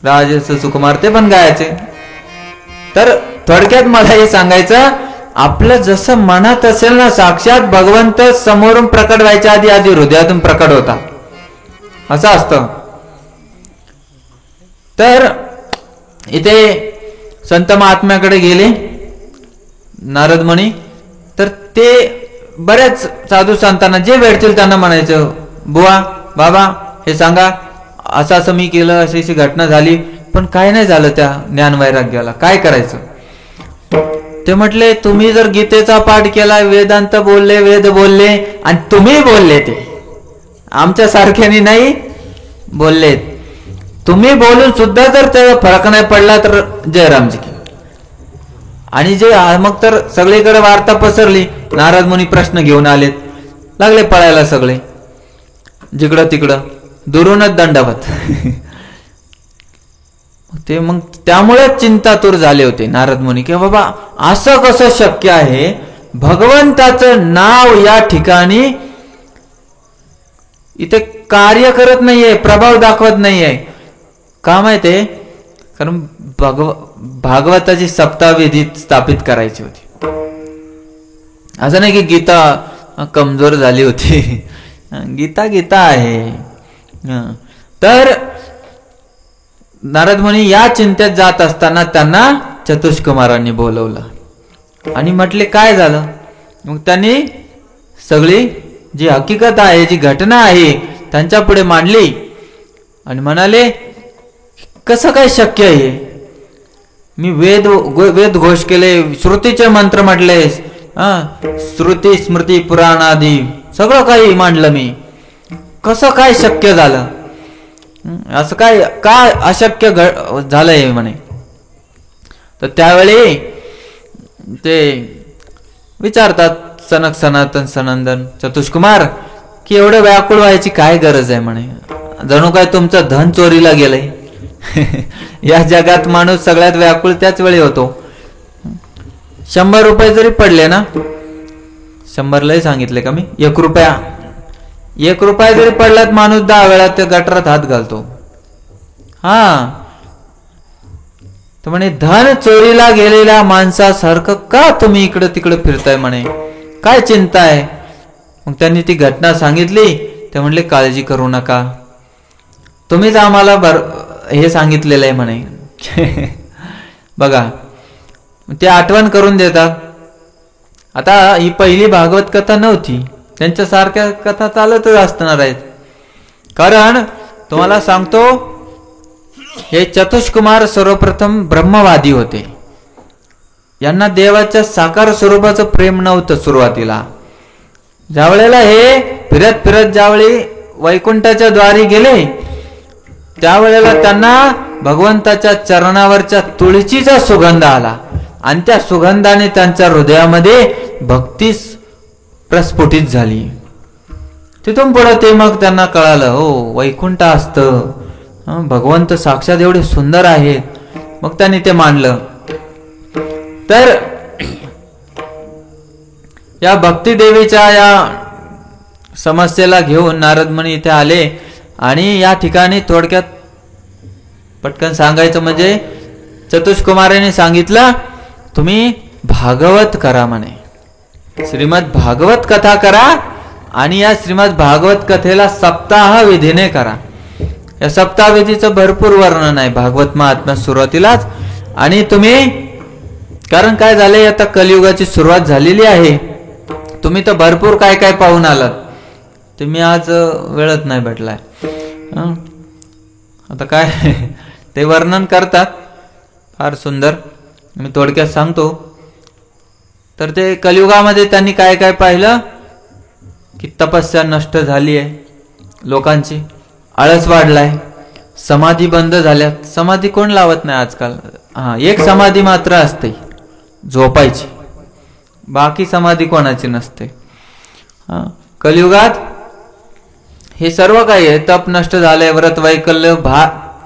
राजस सुकुमार ते पण गायचे. तर थोडक्यात मला हे सांगायचं, आपलं जसं मनात असेल ना, साक्षात भगवंत समोरून प्रकट व्हायच्या आधी आधी हृदयातून प्रकट होता, असं असतं. तर इथे संत महात्म्याकडे गेले नारद मुनी. तर ते बऱ्याच साधू संतांना जे भेटतील त्यांना म्हणायचं, बुवा बाबा हे सांगा, असं असं मी केलं, अशी अशी घटना झाली, पण काय नाही झालं त्या ज्ञानवैराग्याला, काय करायचं. ते म्हटले, तुम्ही जर गीतेचा पाठ केला, वेदांत बोलले, वेद बोलले, आणि तुम्ही बोलले, ते आमच्या सारख्यानी नाही बोललेत. तुम्ही बोलून सुद्धा जर त्याचा फरक नाही पडला तर जयरामजी की. आणि जे मग तर सगळीकडे वार्ता पसरली. नारद मुनी प्रश्न घेऊन आलेत, लागले पळायला सगळे जिकडं तिकडं, दुरूनच दंडवत. ते मग त्यामुळे चिंतातूर झाले होते नारद मुनी की बाबा असं कसं शक्य आहे, भगवंताचं नाव या ठिकाणी इथे कार्य करत नाहीये, प्रभाव दाखवत नाहीये. का माहितीये? कारण भागवताची सप्ताहविधी स्थापित करायची होती. असं नाही की गीता कमजोर झाली होती. गीता आहे. तर नारद मुनी या चिंतेत जात असताना त्यांना चतुष्कुमारांनी बोलवलं आणि म्हटले काय झालं. मग त्यांनी सगळी जी हकीकत आहे, जी घटना आहे त्यांच्या पुढे मांडली आणि म्हणाले कसं काय शक्य आहे. मी वेद घोष केले, श्रुतीचे मंत्र म्हटले, श्रुती स्मृती पुराण आदी सगळं काही मांडलं मी, कसं काय शक्य झालं, असं काय अशक्य झालंय म्हणे. तर त्यावेळी ते विचारतात सनक सनातन सनंदन चतुष्कुमार की एवढं व्याकुळ व्हायची काय गरज आहे म्हणे, जणू काय तुमचं धन चोरीला गेलंय. या जगात माणूस सगळ्यात व्याकुळ त्याच वेळी होतो. 100 रुपये जरी पडले ना, 100 लय सांगितले का मी, 1 रुपया जरी पडलात माणूस 10 वेळा त्या गटारात हात घालतो. तर म्हणे धन चोरीला गेलेल्या माणसासारखं का तुम्ही इकडं तिकडं फिरताय म्हणे, काय चिंता आहे. मग त्यांनी ती घटना सांगितली. ते म्हणले काळजी करू नका, तुम्हीच आम्हाला हे सांगितलेलं आहे म्हणे. बघा ते आठवण करून देतात. आता ही पहिली भागवत कथा नव्हती, त्यांच्या सारख्या कथा चालतच असणार आहेत. कारण तुम्हाला सांगतो हे चतुष्कुमार सर्वप्रथम ब्रह्मवादी होते. यांना देवाच्या साकार स्वरूपाचं प्रेम नव्हतं सुरुवातीला. ज्या वेळेला हे फिरत फिरत ज्यावेळी वैकुंठाच्या द्वारी गेले त्यावेळेला त्यांना भगवंताच्या चरणावरच्या तुळशीचा सुगंध आला आणि त्या सुगंधाने त्यांच्या हृदयामध्ये भक्ती प्रस्फुटित झाली. तिथून पुढे ते मग त्यांना कळालं हो वैकुंठ असतं, भगवंत साक्षात एवढे सुंदर आहेत. मग त्यांनी ते मानलं. तर या भक्ती देवीच्या या समस्येला घेऊन नारद मुनी इथे आले आणि या ठिकाणी थोडक्यात पटकन सांगायचं म्हणजे चतुष्कुमारांनी सांगितलं तुम्ही भागवत करा म्हणे, श्रीमद भागवत कथा करा आणि या श्रीमद भागवत कथेला सप्ताह विधीने करा. या सप्ताह विधीचं भरपूर वर्णन आहे भागवत महात्म्यात सुरुवातीलाच. आणि तुम्ही कारण काय झालंय आता कलियुगाची सुरुवात झालेली आहे, तुम्ही तर भरपूर काय काय पाहून आलात, तुम्ही आज वेळच नाही भेटलाय. आता काय ते वर्णन करतात फार सुंदर, मी थोडक्यात सांगतो. तर ते कलियुगामध्ये त्यांनी काय काय पाहिलं की तपस्या नष्ट झाली आहे, लोकांची आळस वाढलाय, समाधी बंद झाल्यात. समाधी कोण लावत नाही आजकाल. एक समाधी मात्र असते झोपायची, बाकी समाधी कोणाची नसते. कलियुगात हे सर्व काही आहे. तप नष्ट झालंय, व्रत वैकल्य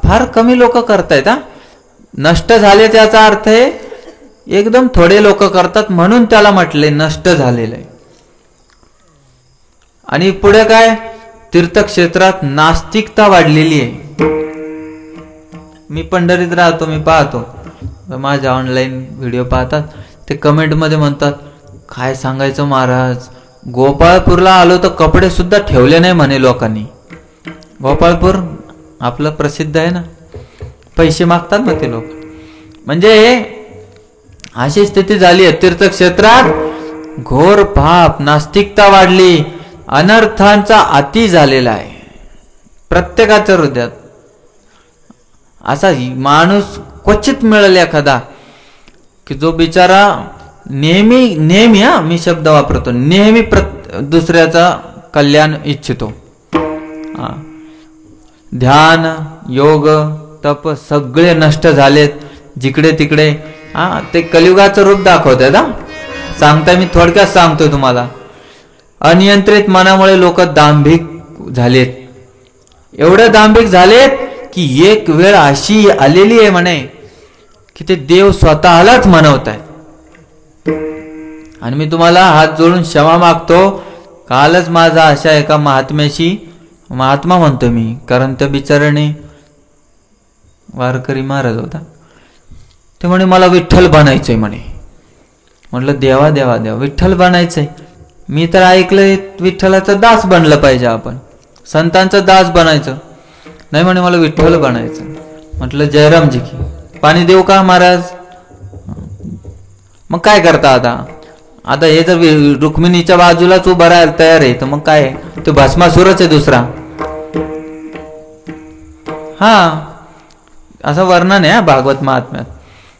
फार कमी लोक करतायत. नष्ट झाले त्याचा अर्थ आहे एकदम थोडे लोक करतात, म्हणून त्याला म्हटले नष्ट झालेलं आहे. आणि पुढे काय तीर्थक्षेत्रात नास्तिकता वाढलेली आहे. मी पंढरीत राहतो, मी पाहतो माझे ऑनलाईन व्हिडिओ पाहतात, ते कमेंट मध्ये म्हणतात काय सांगायचं महाराज, गोपाळपूरला आलो तर कपडे सुद्धा ठेवले नाही म्हणे लोकांनी. गोपाळपूर आपलं प्रसिद्ध आहे ना, पैसे मागतात ना ते लोक. म्हणजे अशी स्थिती झाली आहे तीर्थक्षेत्रात. घोर पाप नास्तिकता वाढली, अनर्थांचा अति झालेला आहे प्रत्येकाच्या हृदयात. असा माणूस क्वचित मिळेल एखादा की जो बिचारा नेहमी मी शब्द वापरतो, नेहमी दुसऱ्याचा कल्याण इच्छितो. ध्यान योग तप सगळे नष्ट झालेत जिकडे तिकडे. ते कलियुगाचं रूप दाखवत आहेत. सांगताय मी थोडक्यात सांगतोय तुम्हाला. अनियंत्रित मनामुळे लोक दांभिक झालेत. एवढे दांभिक झालेत की एक वेळ अशी आलेली आहे म्हणे की ते देव स्वतःलाच मनवत आहेत. आणि मी तुम्हाला हात जोडून क्षमा मागतो. कालच माझा अशा एका महात्म्याशी, महात्मा म्हणतो मी कारण त्या बिचाराने वारकरी महाराज होता, ते म्हणे मला विठ्ठल बनायचंय म्हणे. म्हटलं देवा देवा देवा, विठ्ठल बनायचंय? मी तर ऐकलंय विठ्ठलाचा दास बनलं पाहिजे आपण, संतांचा दास बनायचं नाही. म्हणे मला विठ्ठल बनायचं. म्हटलं जयरामजी की पाणी देऊ का महाराज? मग काय करता आता हे जर रुक्मिणीच्या बाजूलाच उभं राहायला तयार आहे तर मग काय, तो भस्मासुरच आहे दुसरा. असं वर्णन आहे भागवत महात्म्यात.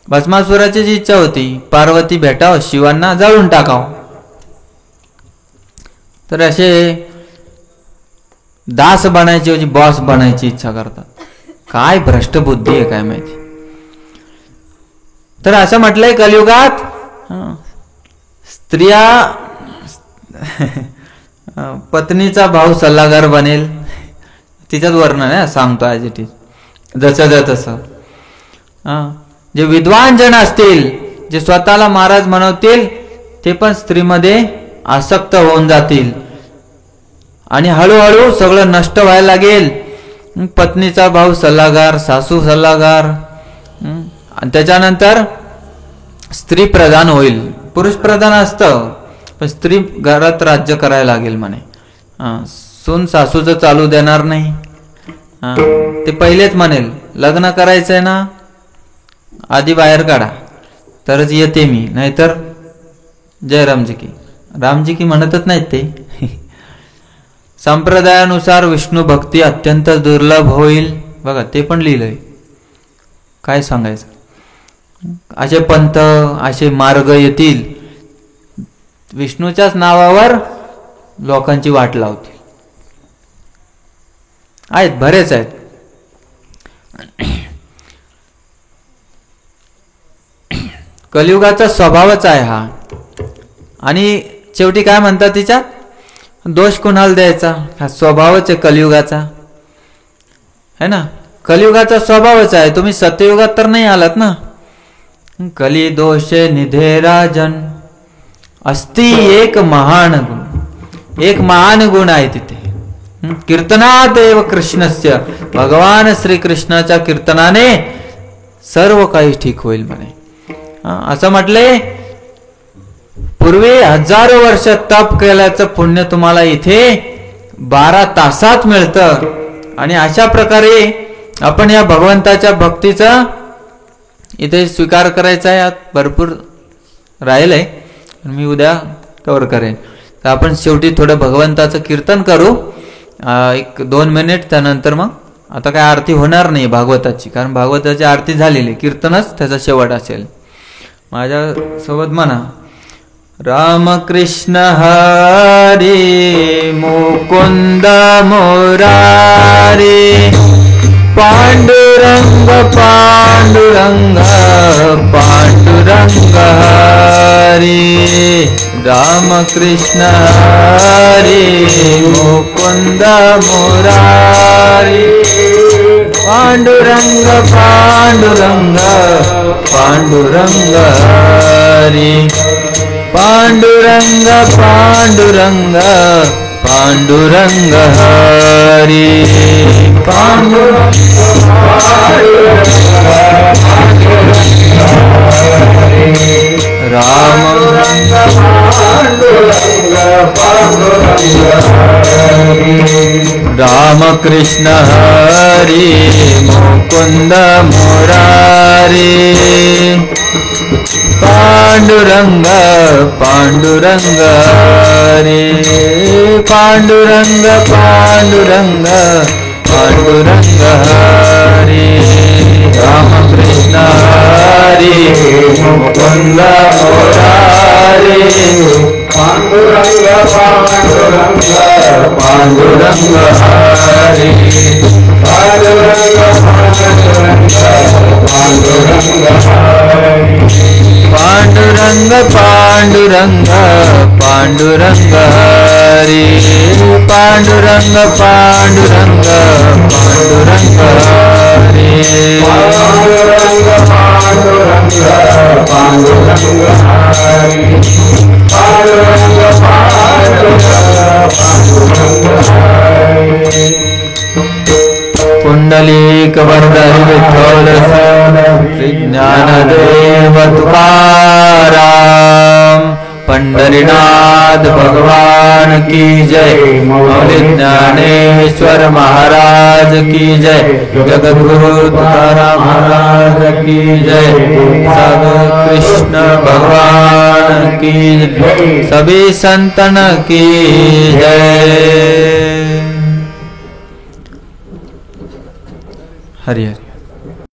भस्मासुराची जी इच्छा होती पार्वती भेटाव, शिवांना जाळून टाकाव. तर असे दास बनायची ऐवजी बॉस बनायची इच्छा करतात. काय भ्रष्ट बुद्धी आहे काय माहिती. तर असं म्हटलंय कलियुगात स्त्रिया पत्नीचा भाऊ सल्लागार बनेल. तिच्यात वर्णन आहे, सांगतो आज इथे जसं तसं. जे विद्वान जण असतील, जे स्वतःला महाराज म्हणवतील, ते पण स्त्रीमध्ये आसक्त होऊन जातील आणि हळूहळू सगळं नष्ट व्हायला लागेल. पत्नीचा भाऊ सल्लागार, सासू सल्लागार, आणि त्याच्यानंतर स्त्री प्रधान होईल. पुरुष प्रधान असतं पण स्त्री घरात राज्य करायला लागेल म्हणे. सून सासूचं चालू देणार नाही. ते पहिलेच म्हणेल लग्न करायचंय ना, आधी बाहेर काढा तरच येते मी, नाहीतर जयरामजी की. रामजी की म्हणतच नाहीत ते. संप्रदायानुसार विष्णू भक्ती अत्यंत दुर्लभ होईल. बघा ते पण लिहिलंय. काय सांगायचं. असे पंथ असे मार्ग येतील, विष्णूच्याच नावावर लोकांची वाट लावतील. आहेत, बरेच आहेत. कलियुगाचा स्वभावच आहे हा. आणि शेवटी काय म्हणतात तिच्यात, दोष कुणाला द्यायचा, हा स्वभावच आहे कलियुगाचा, है ना. कलियुगाचा स्वभावच आहे. तुम्ही सत्ययुगात तर नाही आलात ना. कली दोषे निधे राजन अस्ति एक महान गुण. एक महान गुण आहे तिथे. कीर्तनात एव कृष्णस्य, भगवान श्रीकृष्णाच्या कीर्तनाने सर्व काही ठीक होईल म्हणे. असं म्हटले. पूर्वी हजारो वर्ष तप केल्याचं पुण्य तुम्हाला इथे 12 तासात मिळतं. आणि अशा प्रकारे आपण या भगवंताच्या भक्तीचा इथे स्वीकार करायचा आहे. यात भरपूर राहिलंय, मी उद्या कव्हर करेन. तर आपण शेवटी थोडं भगवंताचं कीर्तन करू 1-2 मिनिट. त्यानंतर मग आता काय आरती होणार नाही भागवताची, कारण भागवताची आरती झालेली, कीर्तनच त्याचा शेवट असेल. माझ्या सोबत म्हणा, रामकृष्ण हरी मुकुंद मुरारी, पांडुरंग पांडुरंग पांडुरंग हरी. रामकृष्ण हरी मुकुंद मुरारी, पांडुरंग पांडुरंग पांडुरंग हरी. पांडुरंग पांडुरंग पांडुरंग हरी. पांडुरंग राम रामकृष्ण हरी मुकुंद मुरारी, पांडुरंग पांडुरंग हरी. पांडुरंग पांडुरंग पांडुरंग हरी. रामकृष्ण हरी मुकुंद मुरारी, पांडुरंग पांडुरंग पांडुरंग हरी. पांडुरंग पांडुरंग हरी पांडुरंग पांडुरंग पांडुरंग हरी पांडुरंग पांडुरंग पांडुरंग हरी पांडुरंग पांडुरंग पांडुरंग हरी पुंडलीक वरदहरि विठ्ठल श्री ज्ञानदेव तुकाराम पंढरीनाथ भगवान की जय मौली ज्ञानेश्वर महाराज की जय जगद्गुरु तुकाराम महाराज की जय सब कृष्ण भगवान की जय सभी संतन की जय हरि हरि।